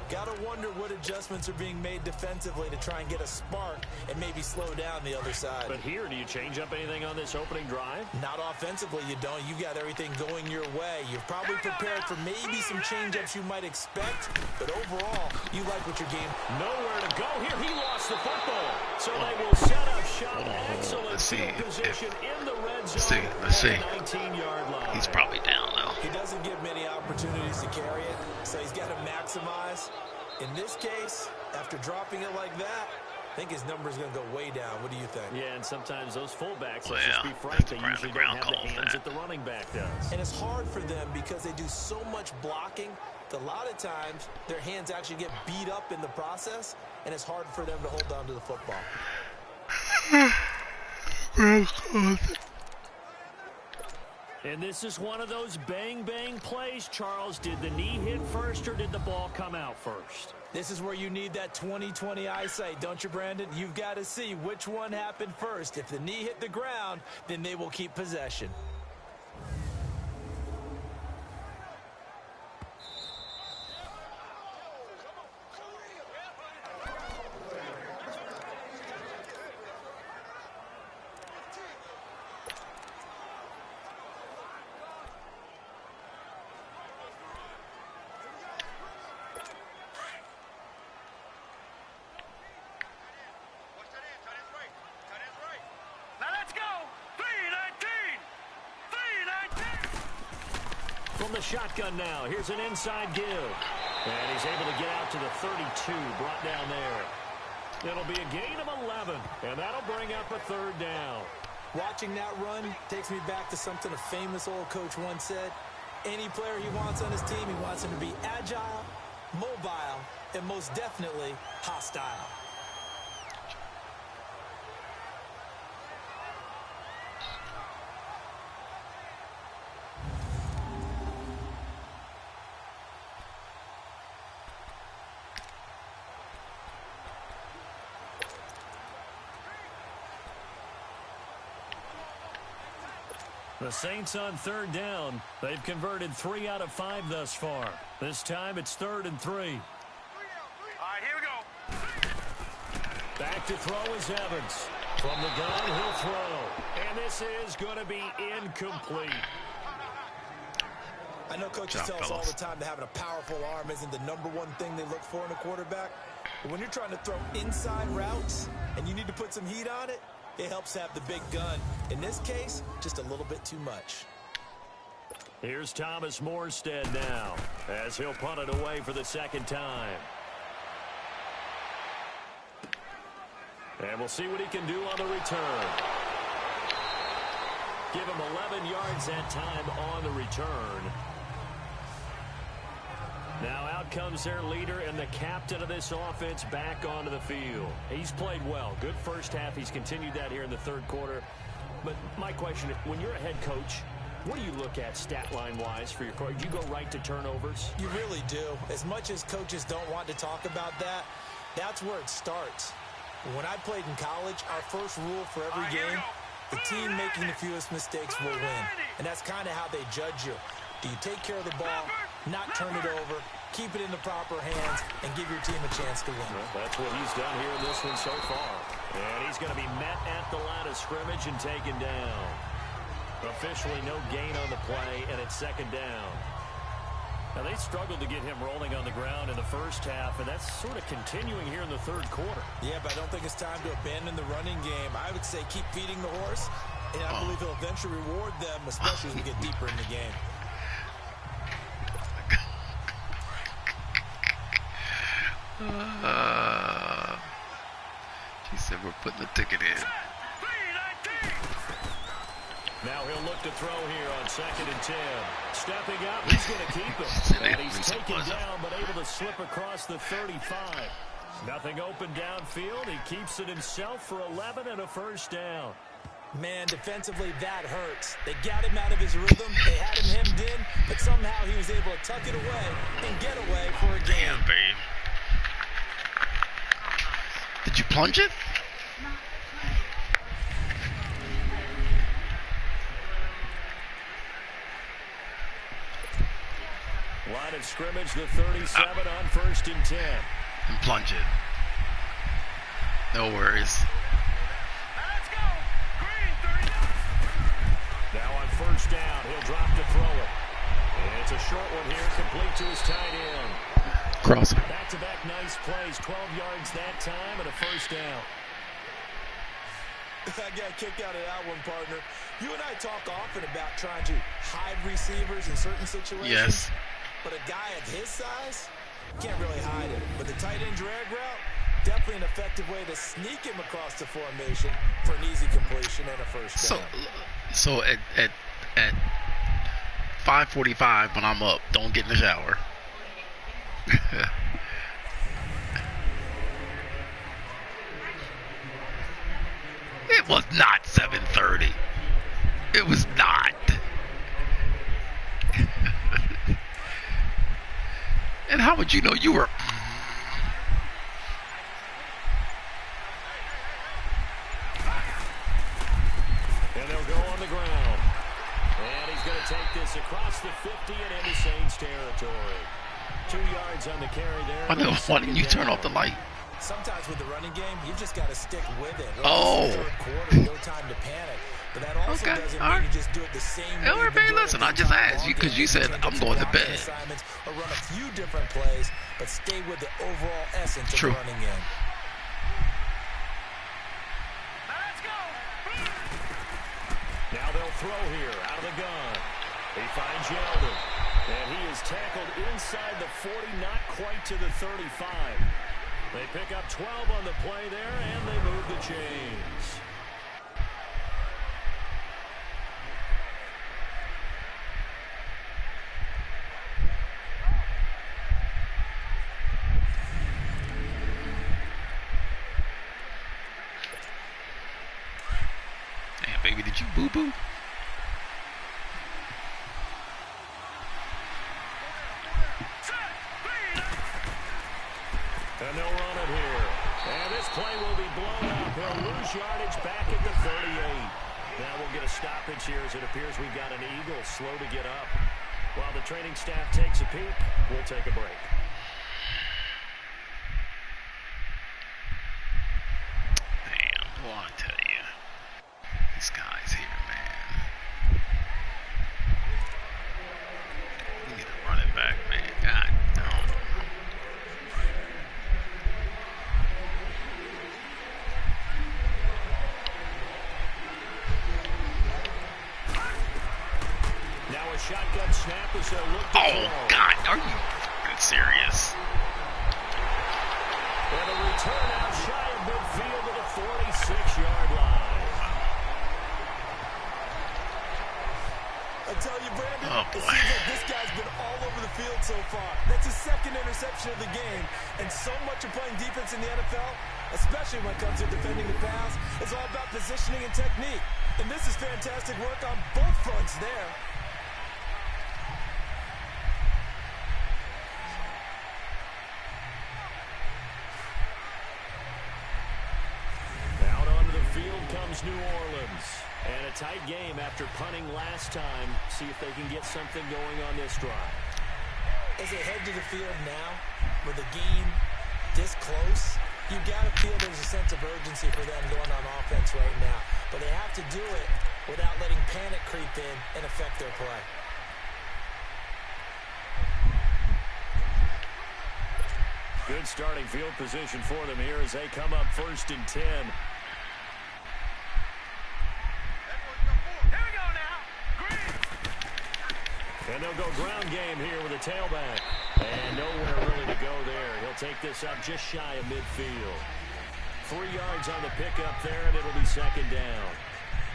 Gotta wonder what adjustments are being made defensively to try and get a spark and maybe slow down the other side. But here, do you change up anything on this opening drive? Not offensively, you don't. You've got everything going your way. You're probably prepared for maybe some change-ups you might expect, but overall, you like what your game... Nowhere to go here. He lost the football. So they will set up shop. Excellent Let's see field position in the red zone. Let's see. At the 19-yard line. He's probably down, though. He doesn't get many opportunities to carry it, so he's got to maximize. In this case, after dropping it like that, I think his number's going to go way down. What do you think? Yeah, and sometimes those fullbacks, Well, let's just be yeah, frank, that's they the usually don't ground have the call for hands that. that the running back does. And it's hard for them because they do so much blocking that a lot of times their hands actually get beat up in the process, and it's hard for them to hold on to the football. And this is one of those bang-bang plays, Charles. Did the knee hit first or did the ball come out first? This is where you need that 20/20 eyesight, don't you, Brandon? You've got to see which one happened first. If the knee hit the ground, then they will keep possession. Now let's go. 3-19. 3-19. From the shotgun now, here's an inside give. And he's able to get out to the 32, brought down there. It'll be a gain of 11, and that'll bring up a third down. Watching that run takes me back to something a famous old coach once said. Any player he wants on his team, he wants him to be agile, mobile, and most definitely hostile. The Saints on third down. They've converted 3 out of 5 thus far. This time it's 3rd and 3. All right, here we go. Back to throw is Evans. From the gun, he'll throw. And this is going to be incomplete. I know coaches Good job, tell us all fellas. the time that having a powerful arm isn't the number one thing they look for in a quarterback. But when you're trying to throw inside routes and you need to put some heat on it, it helps have the big gun. In this case, just a little bit too much. Here's Thomas Morstead now as he'll punt it away for the second time. And we'll see what he can do on the return. Give him 11 yards that time on the return. Now out comes their leader and the captain of this offense back onto the field. He's played well. Good first half. He's continued that here in the third quarter. But my question, when you're a head coach, What do you look at stat line-wise for your coach? Do you go right to turnovers? You really do. As much as coaches don't want to talk about that, that's where it starts. When I played in college, our first rule for every game, the team making the fewest mistakes will win. And that's kind of how they judge you. Do you take care of the ball, not turn it over, keep it in the proper hands, and give your team a chance to win? Well, that's what he's done here in this one so far. And he's going to be met at the line of scrimmage and taken down. Officially no gain on the play, and it's second down. Now, they struggled to get him rolling on the ground in the first half, and that's sort of continuing here in the third quarter. Yeah, but I don't think it's time to abandon the running game. I would say keep feeding the horse, and I believe he'll eventually reward them, especially as we get deeper in the game. She said we're putting the ticket in. Now he'll look to throw here on 2nd and 10. Stepping up, he's going to keep it. And he's taken down, but able to slip across the 35. Nothing open downfield. He keeps it himself for 11 and a first down. Man, defensively, that hurts. They got him out of his rhythm. They had him hemmed in, but somehow he was able to tuck it away and get away for a gain. Damn, babe. Did you plunge it? Line of scrimmage, the 37 on 1st and 10. And plunge it. No worries. Let's go. Green, 39. Now on 1st down, he'll drop to throw it. And it's a short one here, complete to his tight end. Cross. Back-to-back nice plays, 12 yards that time and a first down. I got kicked out of that one, partner. You and I talk often about trying to hide receivers in certain situations. Yes. But a guy of his size can't really hide it. But the tight end drag route, definitely an effective way to sneak him across the formation for an easy completion and a first down. So at 5:45 when I'm up, don't get in the shower. It was not 7:30. It was not. And how would you know you were? And they'll go on the ground. And he's going to take this across the 50 and into Saints territory. 2 yards on the carry there. Why didn't you turn off the light? Sometimes with the running game, you just got to stick with it. Oh. It's the third quarter, no time to panic. But that also doesn't mean you just do it the same way. Everybody, listen, I just asked you because you said I'm going to bed. Or run a few different plays, but stay with the overall essence of the running game. Let's go. Now they'll throw here out of the gun. He finds Yeldon. And he is tackled inside the 40, not quite to the 35. They pick up 12 on the play there, and they move the chains. Damn, baby, did you boo-boo? And they'll run it here. And this play will be blown up. He'll lose yardage back at the 38. Now we'll get a stoppage here as it appears we've got an Eagle slow to get up. While the training staff takes a peek, we'll take a break. Damn, boy, I tell you. These guys here, man. We need to run it back, man. God, no. Now a shotgun snap as they'll look to throw. God, are you fucking serious? And a return out shy of midfield to the 46-yard line. I tell you, Brandon, Oh, it boy. seems like this guy's been all over the field so far. That's his second interception of the game. And so much of playing defense in the NFL, especially when it comes to defending the pass, is all about positioning and technique. And this is fantastic work on both fronts there. Here's New Orleans. And a tight game after punting last time. See if they can get something going on this drive. As they head to the field now, with the game this close, you've got to feel there's a sense of urgency for them going on offense right now. But they have to do it without letting panic creep in and affect their play. Good starting field position for them here as they come up 1st and 10. Here we go now. Green. And they'll go ground game here with a tailback. And nowhere really to go there. He'll take this up just shy of midfield. 3 yards on the pickup there, and it'll be 2nd down.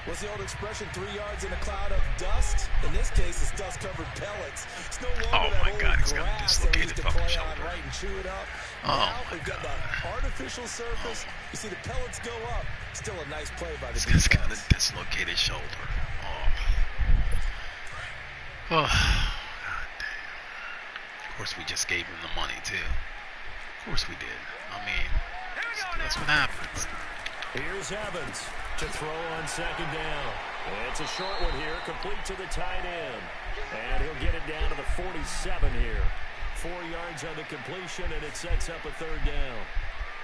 What's the old expression, 3 yards in a cloud of dust? In this case, it's dust-covered pellets. It's no longer that old God, he's got a grass that we used to dislocated play fucking on, shoulder. right, and chew it up. Oh, now my we've got God. that artificial surface. You see the pellets go up. Still a nice play by the This guy's got a defense. dislocated shoulder. Oh, God damn. Of course, we just gave him the money, too. Of course we did. I mean, that's what happens. Here's Evans to throw on 2nd down. It's a short one here, complete to the tight end. And he'll get it down to the 47 here. 4 yards on the completion, and it sets up a 3rd down.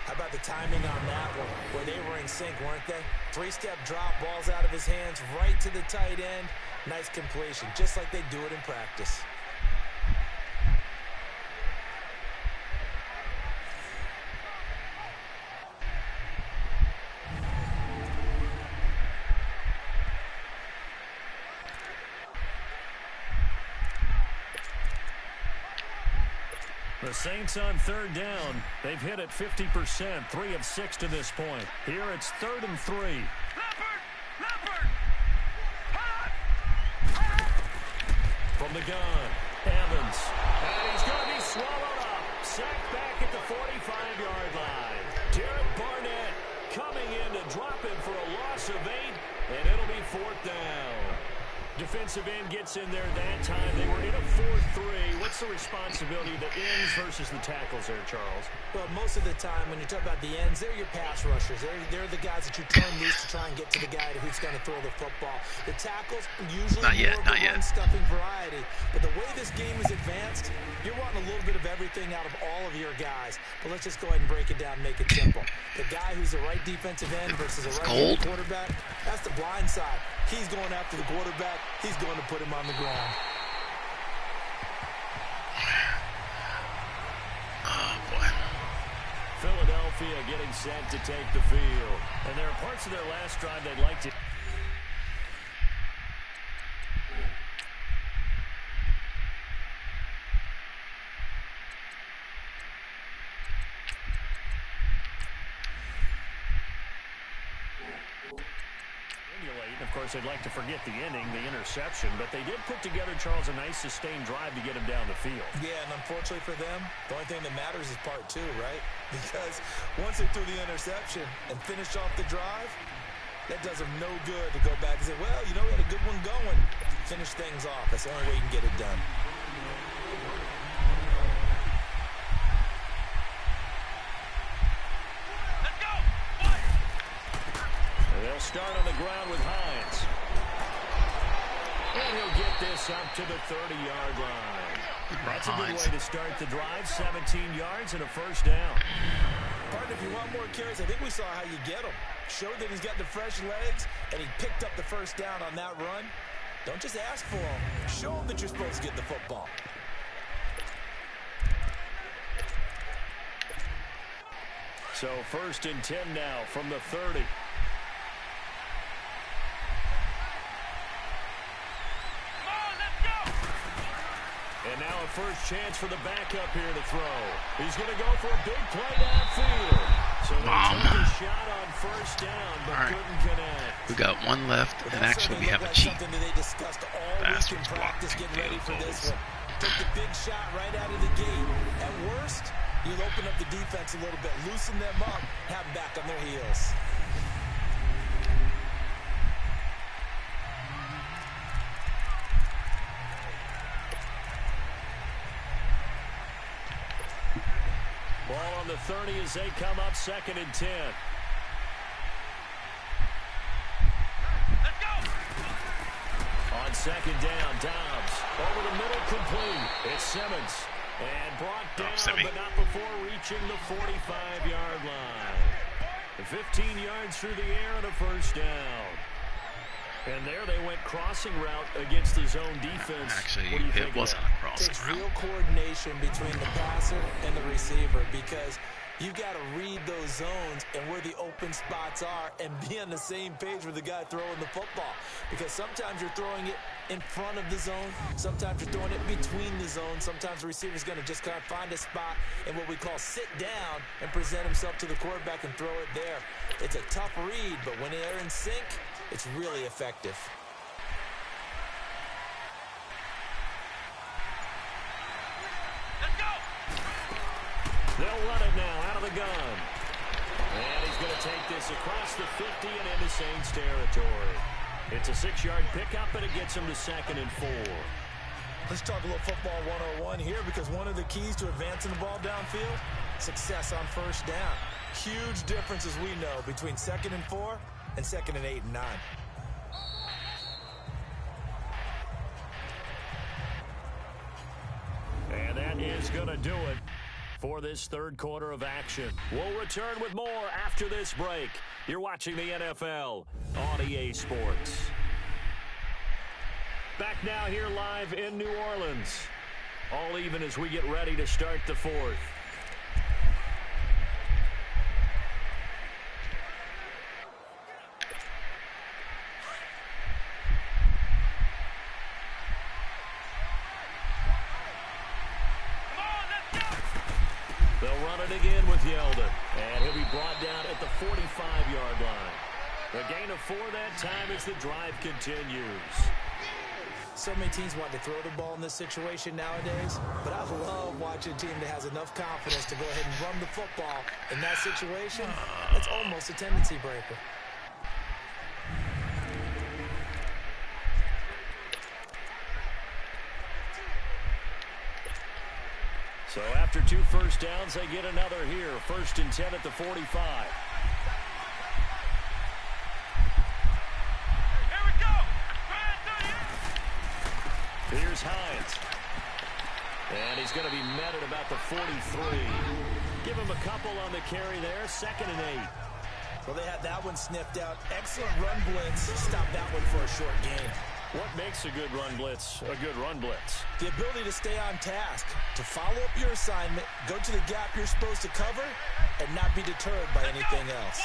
How about the timing on that one, where they were in sync, weren't they? 3-step drop, balls out of his hands, right to the tight end. Nice completion, just like they do it in practice. The Saints on 3rd down. They've hit it 50%, 3 of 6 to this point. Here it's 3rd and 3. Leopard. From the gun, Evans. And he's going to be swallowed up. Sacked back at the 45-yard line. Derek Barnett coming in to drop him for a loss of 8, and it'll be 4th down. Defensive end gets in there that time. They were in a 4-3. What's the responsibility of the ends versus the tackles there, Charles? Well, most of the time when you talk about the ends, they're your pass rushers. They're the guys that you turn loose to try and get to the guy who's going to throw the football. The tackles, usually more of a run-stuffing variety. But the way this game is advanced, you're wanting a little bit of everything out of all of your guys. But let's just go ahead and break it down and make it simple. The guy who's the right defensive end versus the right quarterback, that's the blind side. He's going after the quarterback. He's going to put him on the ground. Oh, boy. Philadelphia getting set to take the field. And there are parts of their last drive they'd like to... Of course, they'd like to forget the inning, the interception, but they did put together, Charles, a nice sustained drive to get him down the field. Yeah, and unfortunately for them, the only thing that matters is part 2, right? Because once they threw the interception and finished off the drive, that does them no good to go back and say, well, you know, we had a good one going. Finish things off. That's the only way you can get it done. They'll start on the ground with Hines. And he'll get this up to the 30-yard line. That's a good way to start the drive. 17 yards and a 1st down. Partner, if you want more carries, I think we saw how you get them. Showed that he's got the fresh legs, and he picked up the 1st down on that run. Don't just ask for them. Show them that you're supposed to get the football. So 1st and 10 now from the 30. And now a first chance for the backup here to throw. He's going to go for a big play downfield. So they took a shot on 1st down, but couldn't connect. We got 1 left, and actually we have a cheat. Something that they discussed all week in practice, getting ready for this one. Take the big shot right out of the gate. At worst, you'll open up the defense a little bit, loosen them up, have them back on their heels. Ball on the 30 as they come up 2nd and 10. second down. Dobbs over the middle, complete. It's Simmons. And brought down, but not before reaching the 45-yard line. 15 yards through the air and a first down. And there they went crossing route against the zone defense. Actually, it wasn't a crossing route. It's route. real coordination between the passer and the receiver, because you've got to read those zones and where the open spots are and be on the same page with the guy throwing the football. Because sometimes you're throwing it in front of the zone. Sometimes you're throwing it between the zones. Sometimes the receiver's going to just kind of find a spot and what we call sit down and present himself to the quarterback and throw it there. It's a tough read, but when they're in sync, it's really effective. Let's go. They'll run it now out of the gun. And he's going to take this across the 50 and into Saints territory. It's a 6-yard pickup, and it gets him to 2nd and 4. Let's talk a little football 101 here, because one of the keys to advancing the ball downfield, success on first down. Huge difference, as we know, between 2nd and 4 and 2nd and 8 and 9. And that is going to do it for this third quarter of action. We'll return with more after this break. You're watching the NFL on EA Sports. Back now here live in New Orleans. All even as we get ready to start the fourth. They'll run it again with Yeldon. And he'll be brought down at the 45-yard line. A gain of 4 that time as the drive continues. So many teams want to throw the ball in this situation nowadays, but I love watching a team that has enough confidence to go ahead and run the football in that situation. It's almost a tendency breaker. So after 2 first downs, they get another here. 1st and 10 at the 45. Here we go. Here's Hines. And he's going to be met at about the 43. Give him a couple on the carry there. 2nd and 8. Well, they had that one sniffed out. Excellent run blitz. Stop that one for a short gain. What makes a good run blitz a good run blitz? The ability to stay on task, to follow up your assignment, go to the gap you're supposed to cover, and not be deterred by anything else.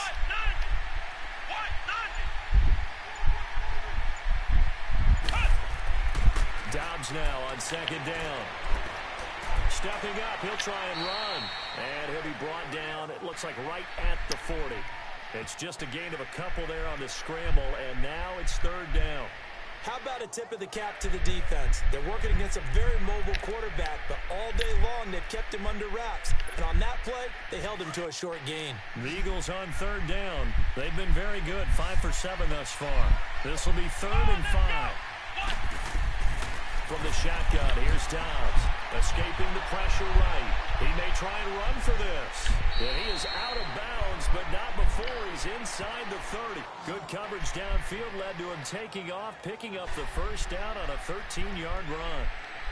Dobbs now on 2nd down. Stepping up, he'll try and run. And he'll be brought down, it looks like right at the 40. It's just a gain of a couple there on the scramble, and now it's 3rd down. How about a tip of the cap to the defense? They're working against a very mobile quarterback, but all day long they've kept him under wraps. And on that play, they held him to a short gain. The Eagles on 3rd down. They've been very good, 5 for 7 thus far. This will be 3rd and 5. From the shotgun, here's Dobbs. Escaping the pressure right. He may try and run for this. And he is out of bounds, but not before he's inside the 30. Good coverage downfield led to him taking off, picking up the first down on a 13-yard run.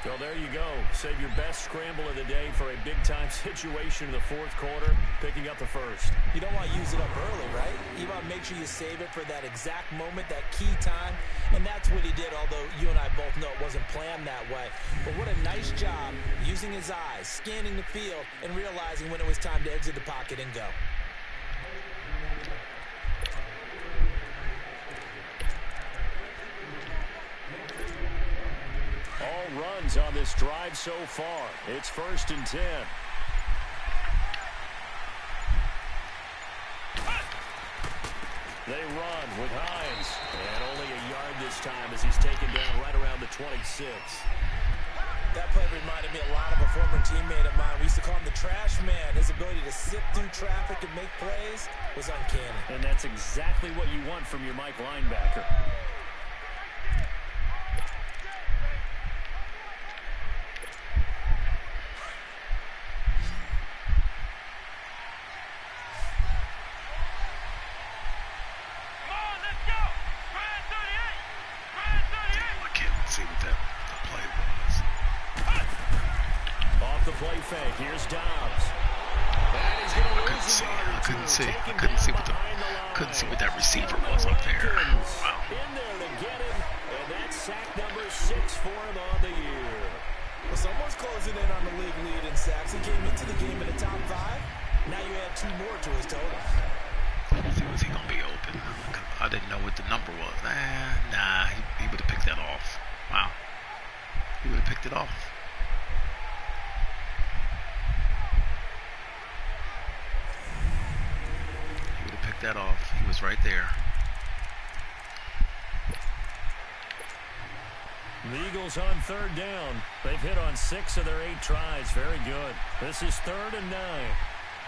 Well, there you go. Save your best scramble of the day for a big-time situation in the 4th quarter, picking up the first. You don't want to use it up early, right? You want to make sure you save it for that exact moment, that key time. And that's what he did, although you and I both know it wasn't planned that way. But what a nice job using his eyes, scanning the field, and realizing when it was time to exit the pocket and go. All runs on this drive so far. It's 1st and 10. They run with Hines. And only a yard this time as he's taken down right around the 26. That play reminded me a lot of a former teammate of mine. We used to call him the trash man. His ability to sift through traffic and make plays was uncanny. And that's exactly what you want from your Mike linebacker. play. Here's Dobbs. And he's going to lose a yard or two. I couldn't see what that receiver was up there. Wow. In there to get him, and that's sack number 6 for him on the year. Well, someone's closing in on the league lead in sacks. He came into the game in the top 5. Now you add 2 more to his total. Was he gonna be open? I didn't know what the number was. Nah, he would have picked that off. Wow, he would have picked it off. He would have picked that off. He was right there. The Eagles on 3rd down. They've hit on 6 of their 8 tries. Very good. This is 3rd and 9.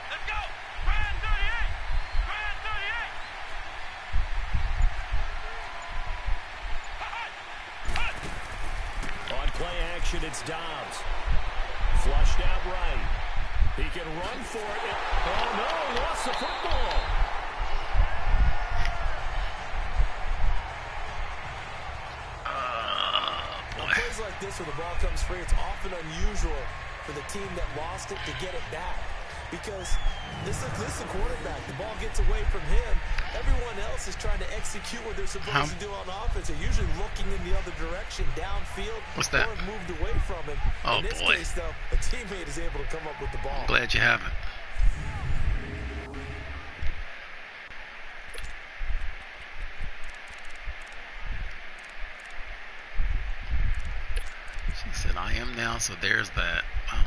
Let's go! Brand 38! Brand 38! On play action, it's Dobbs. Flushed out right. He can run for it. Oh, no, lost the football. Plays like this where the ball comes free, it's often unusual for the team that lost it to get it back. Because this is the quarterback. The ball gets away from him. Everyone else is trying to execute what they're supposed to do on offense. They're usually looking in the other direction, downfield. What's that? Or moved away from him. Oh, in this boy. case, though, a teammate is able to come up with the ball. I'm glad you haven't. She said, I am now, so there's that. Wow.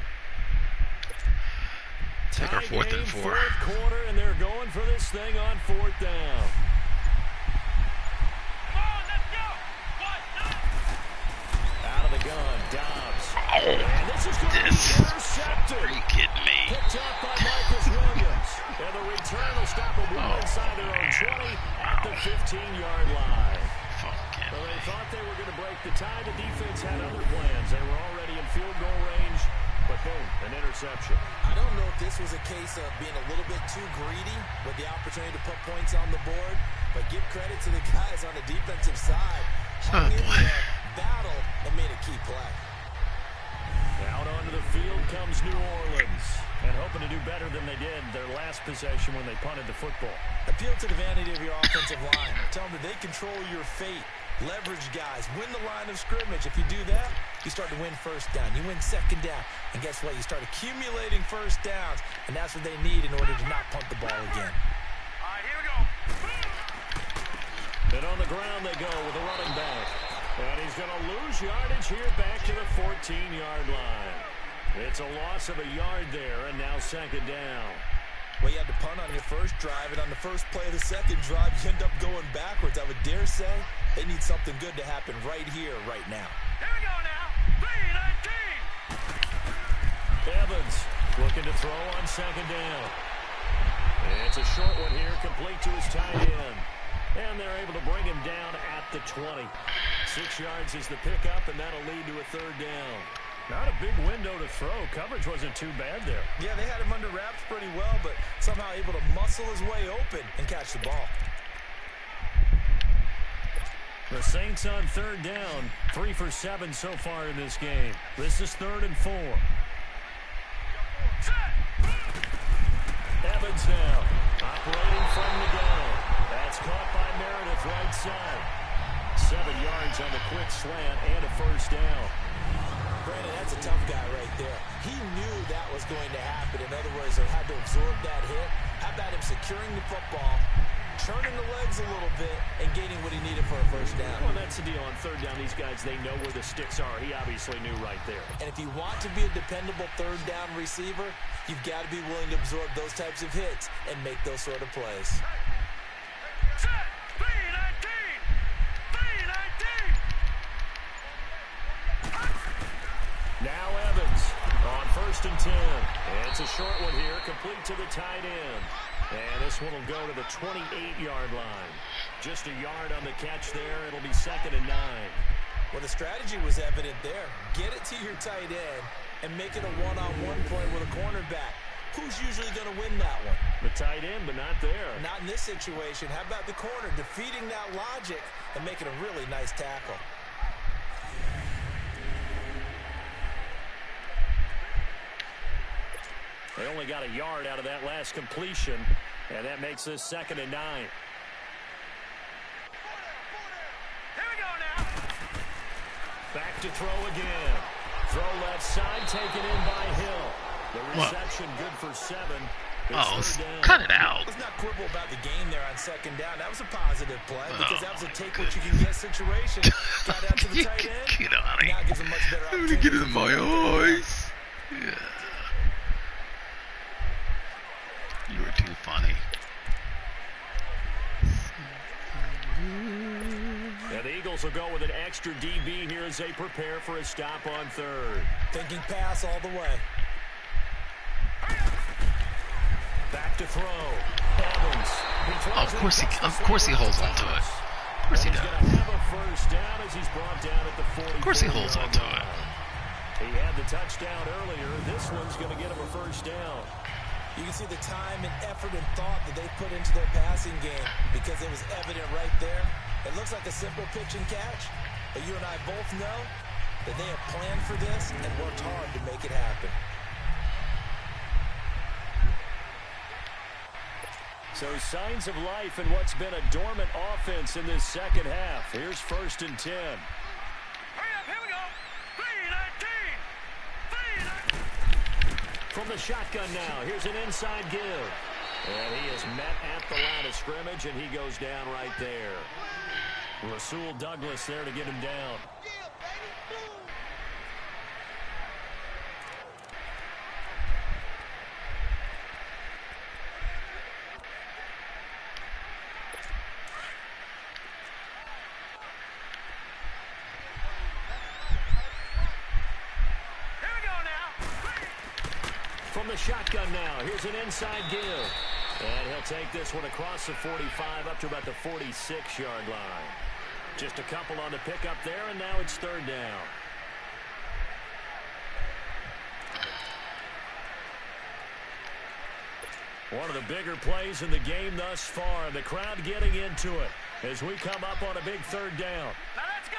Take our 4th and 4. 4th quarter, and they're going for this thing on 4th down. Come on, let's go! 1, 2! Out of the gun, Dobbs. Oh, And this is going to be intercepted. are you kidding me? Picked up by Marcus Williams. And the return will stop them well inside their own 20 at the 15-yard line. Fucking Well, they thought they were going to break the tie. The defense had other plans. They were already in field goal range. But boom, an interception. I don't know if this was a case of being a little bit too greedy with the opportunity to put points on the board, but give credit to the guys on the defensive side. Hung in the battle and made a key play. Out onto the field comes New Orleans. And hoping to do better than they did their last possession when they punted the football. Appeal to the vanity of your offensive line. Tell them that they control your fate. Leverage guys. Win the line of scrimmage. If you do that, you start to win 1st down. You win 2nd down. And guess what? You start accumulating 1st downs. And that's what they need in order to not punt the ball again. All right, here we go. And on the ground they go with a running back. And he's going to lose yardage here back to the 14-yard line. It's a loss of a yard there, and now 2nd down. Well, you had to punt on your first drive, and on the first play of the second drive, you end up going backwards. I would dare say they need something good to happen right here, right now. Here we go now. 3-19. Evans looking to throw on 2nd down. It's a short one here, complete to his tight end. And they're able to bring him down at the 20. 6 yards is the pickup, and that'll lead to a 3rd down. Not a big window to throw. Coverage wasn't too bad there. Yeah, they had him under wraps pretty well, but somehow able to muscle his way open and catch the ball. The Saints on 3rd down. 3 for 7 so far in this game. This is 3rd and 4. Evans now. Operating from the gun. That's caught by Meredith right side. 7 yards on the quick slant and a 1st down. Brandon, that's a tough guy right there. He knew that was going to happen. In other words, they had to absorb that hit. How about him securing the football, turning the legs a little bit, and gaining what he needed for a 1st down? Well, that's the deal. On 3rd down, these guys, they know where the sticks are. He obviously knew right there. And if you want to be a dependable 3rd down receiver, you've got to be willing to absorb those types of hits and make those sort of plays. Set. 3-19. 3-19. Now Evans on 1st and 10. It's a short one here, complete to the tight end. And this one will go to the 28-yard line. Just a yard on the catch there. It'll be 2nd and 9. Well, the strategy was evident there. Get it to your tight end and make it a one-on-one play with a cornerback. Who's usually going to win that one? The tight end, but not there. Not in this situation. How about the corner defeating that logic and making a really nice tackle? They only got a yard out of that last completion, and that makes this 2nd and 9. Here we go now. Back to throw again. Throw left side, taken in by Hill. The reception good for 7. Cut it out. Let's not quibble about the game there on 2nd down. That was a positive play because that was a take-what-you-can-get situation. Got out to the tight end. Get on it. Now gives him much better I'm opportunity. gonna get in my eyes. Yeah. You were too funny. And the Eagles will go with an extra DB here as they prepare for a stop on 3rd. Thinking pass all the way. Back to throw. Evans. Oh, of course he holds on to it. Of course he does. He's going to have a first down as he's brought down at the 40. Of course he holds on to it. He had the touchdown earlier. This one's going to get him a first down. You can see the time and effort and thought that they put into their passing game because it was evident right there. It looks like a simple pitch and catch, but you and I both know that they have planned for this and worked hard to make it happen. So signs of life in what's been a dormant offense in this 2nd half. Here's 1st and 10. Hurry up, here we go. 3-19. From the shotgun now, here's an inside give. And he is met at the line of scrimmage, and he goes down right there. Rasul Douglas there to get him down. From the shotgun now, here's an inside give. And he'll take this one across the 45 up to about the 46-yard line. Just a couple on the pickup there, and now it's 3rd down. One of the bigger plays in the game thus far, and the crowd getting into it as we come up on a big 3rd down. Now let's go.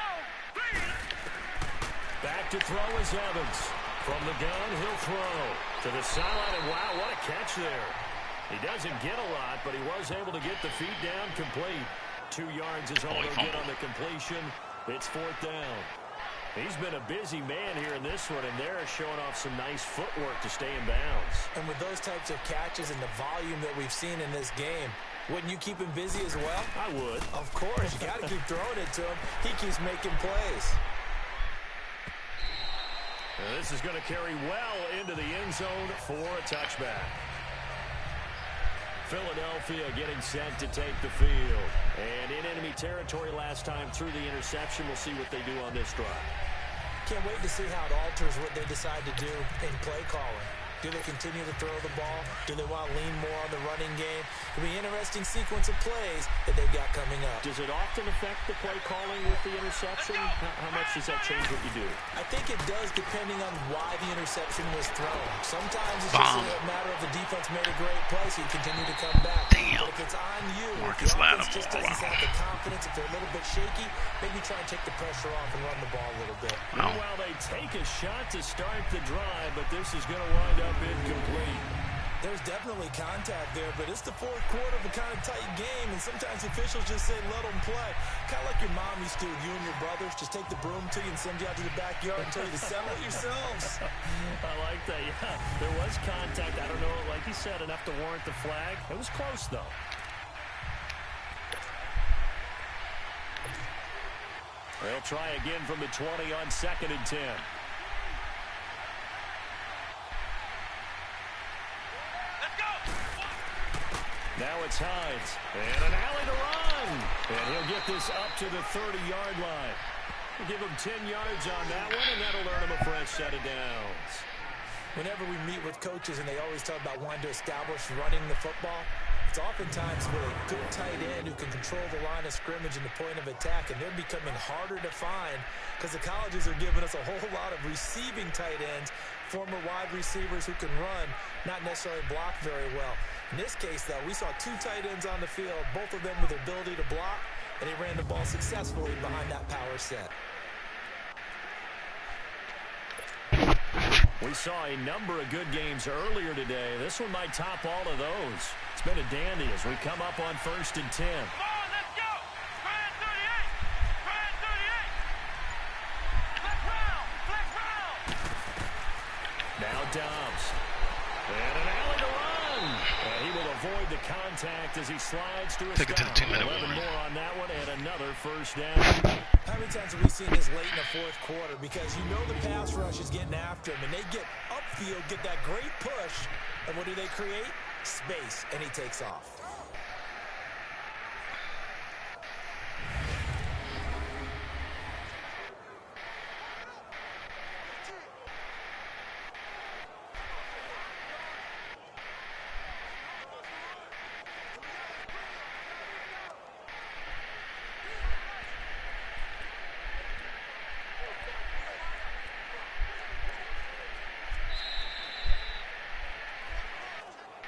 Back to throw is Evans. From the gun, he'll throw to the sideline, and wow, what a catch there. He doesn't get a lot, but he was able to get the feet down complete. 2 yards is all he'll get on the completion. It's 4th down. He's been a busy man here in this one, and they're showing off some nice footwork to stay in bounds. And with those types of catches and the volume that we've seen in this game, wouldn't you keep him busy as well? I would. Of course. You got to keep throwing it to him. He keeps making plays. And this is going to carry well into the end zone for a touchback. Philadelphia getting set to take the field. And in enemy territory last time through the interception. We'll see what they do on this drive. Can't wait to see how it alters what they decide to do in play calling. Do they continue to throw the ball? Do they want to lean more on the running game? It'll be an interesting sequence of plays that they've got coming up. Does it often affect the play calling with the interception? How much does that change what you do? I think it does depending on why the interception was thrown. Sometimes it's just a matter of the defense made a great play, so you continue to come back. Damn. But if it's on you, Marcus if the offense Lattimore. just doesn't have the confidence, if they're a little bit shaky, maybe try and take the pressure off and run the ball a little bit. Wow. Well, they take a shot to start the drive, but this is going to wind up incomplete. There's definitely contact there, but it's the 4th quarter of a kind of tight game, and sometimes officials just say, let them play. Kind of like your mom used to with you and your brothers. Just take the broom to you and send you out to the backyard and tell you to settle it yourselves. I like that, yeah. There was contact. I don't know, like you said, enough to warrant the flag. It was close, though. They'll try again from the 20 on 2nd and 10. Now it's Hines. And an alley to run. And he'll get this up to the 30-yard line. We'll give him 10 yards on that one, and that'll earn him a fresh set of downs. Whenever we meet with coaches and they always talk about wanting to establish running the football, it's oftentimes with a good tight end who can control the line of scrimmage and the point of attack, and they're becoming harder to find because the colleges are giving us a whole lot of receiving tight ends, former wide receivers who can run, not necessarily block very well. In this case, though, we saw 2 tight ends on the field, both of them with the ability to block, and he ran the ball successfully behind that power set. We saw a number of good games earlier today. This one might top all of those. It's been a dandy as we come up on 1st and 10. Come on, let's go. Try and 38. Try and 38. Flex round. Flex round. Now Dobbs. And an alley to run. And he will avoid the contact as he slides to his Take it to the 2-minute 11 warning. more on that one and another first down. How many times have we seen this late in the fourth quarter? Because you know the pass rush is getting after him, and they get upfield, get that great push, and what do they create? Space, and he takes off.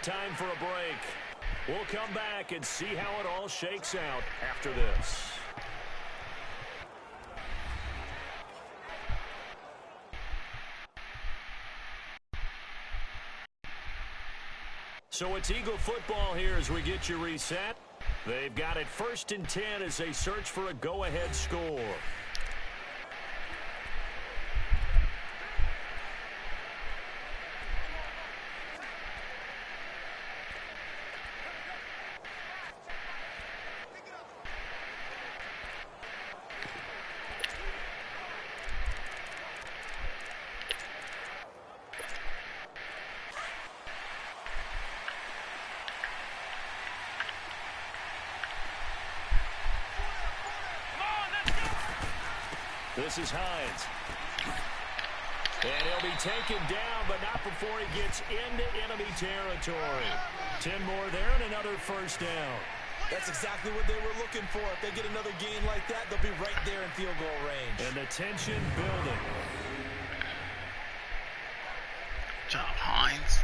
Time for a break. We'll come back and see how it all shakes out after this. So it's Eagle football here as we get you reset. They've got it 1st and 10 as they search for a go-ahead score. This is Hines. And he'll be taken down, but not before he gets into enemy territory. 10 more there and another first down. That's exactly what they were looking for. If they get another gain like that, they'll be right there in field goal range. And the tension building. Good job, Hines.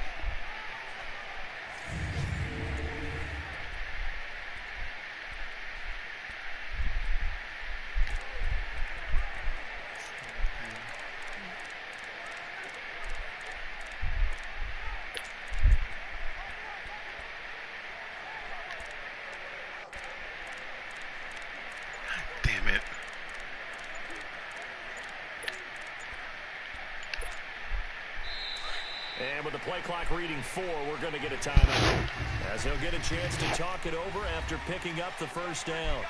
Damn it. And with the play clock reading 4, we're going to get a timeout. As he'll get a chance to talk it over after picking up the first down.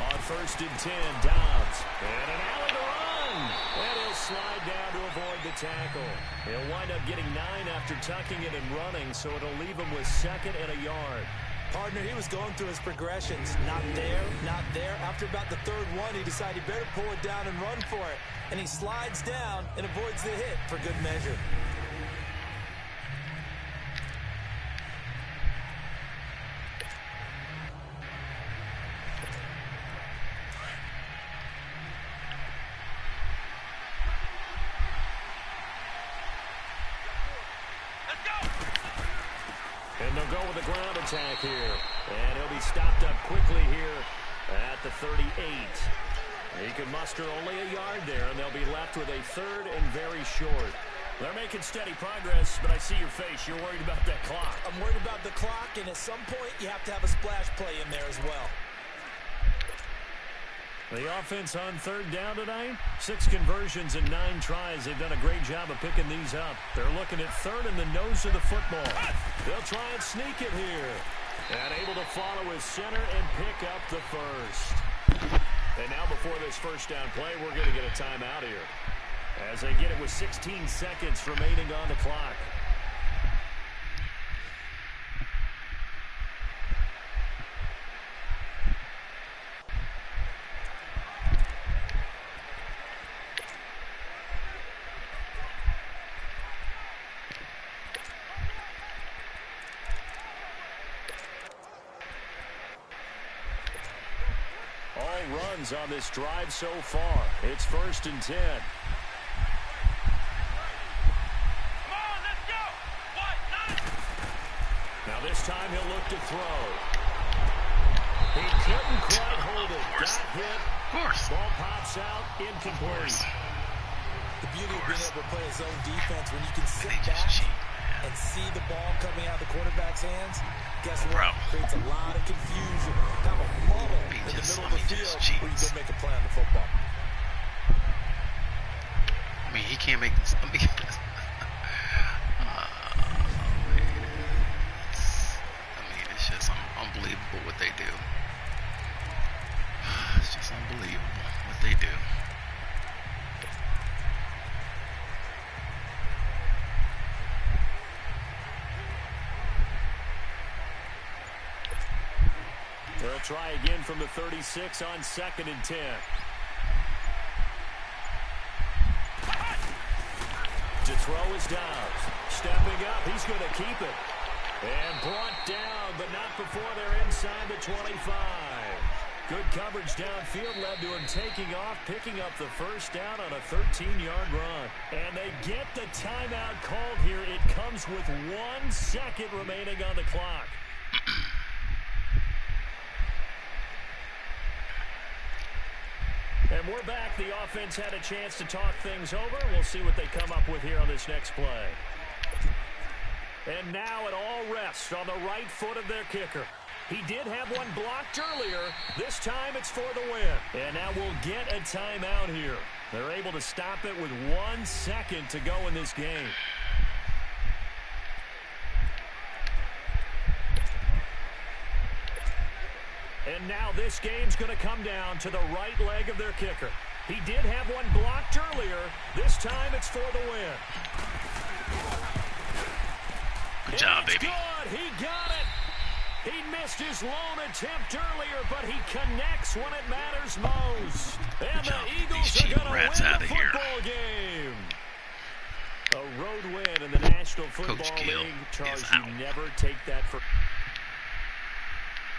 On 1st and 10, Dobbs. And an alley to run. And he'll slide down to avoid the tackle. He'll wind up getting 9 after tucking it and running, so it'll leave him with 2nd and a yard. Partner, he was going through his progressions. Not there, not there. After about the 3rd one, he decided he better pull it down and run for it. And he slides down and avoids the hit for good measure. Let's go. And they'll go with a ground attack here. And he'll be stopped up quickly here at the 38. He can muster only a yard there, and they'll be left with a 3rd and very short. They're making steady progress, but I see your face. You're worried about that clock. I'm worried about the clock, and at some point, you have to have a splash play in there as well. The offense on 3rd down tonight, 6 conversions and 9 tries. They've done a great job of picking these up. They're looking at 3rd in the nose of the football. They'll try and sneak it here. And able to follow his center and pick up the first. And now before this first down play, we're going to get a timeout here. As they get it with 16 seconds remaining on the clock. runs on this drive so far. It's 1st and 10. Come on, let's go. What? Now this time he'll look to throw. He couldn't quite hold it. Got hit. Of course. Ball pops out. Incomplete. The beauty of being able to play his own defense when you can sit They just back cheat. and see the ball coming out of the quarterback's hands. Guess what? Bro. Creates a lot of confusion. Kind of a muddle in the middle of the field where you go make a play on the football. I mean, he can't make this. It's just unbelievable what they do. It's just unbelievable what they do. They'll try again from the 36 on 2nd and 10. To throw is Downs. Stepping up, he's going to keep it. And brought down, but not before they're inside the 25. Good coverage downfield led to him taking off, picking up the first down on a 13-yard run. And they get the timeout called here. It comes with 1 second remaining on the clock. And we're back. The offense had a chance to talk things over. We'll see what they come up with here on this next play. And now it all rests on the right foot of their kicker. He did have one blocked earlier. This time it's for the win. And now we'll get a timeout here. They're able to stop it with 1 second to go in this game. And now this game's going to come down to the right leg of their kicker. He did have one blocked earlier. This time it's for the win. Good job, baby. Good. He got it. He missed his lone attempt earlier, but he connects when it matters most. And the Eagles are going to win the football game. A road win in the National Football League. Charles, you never take that for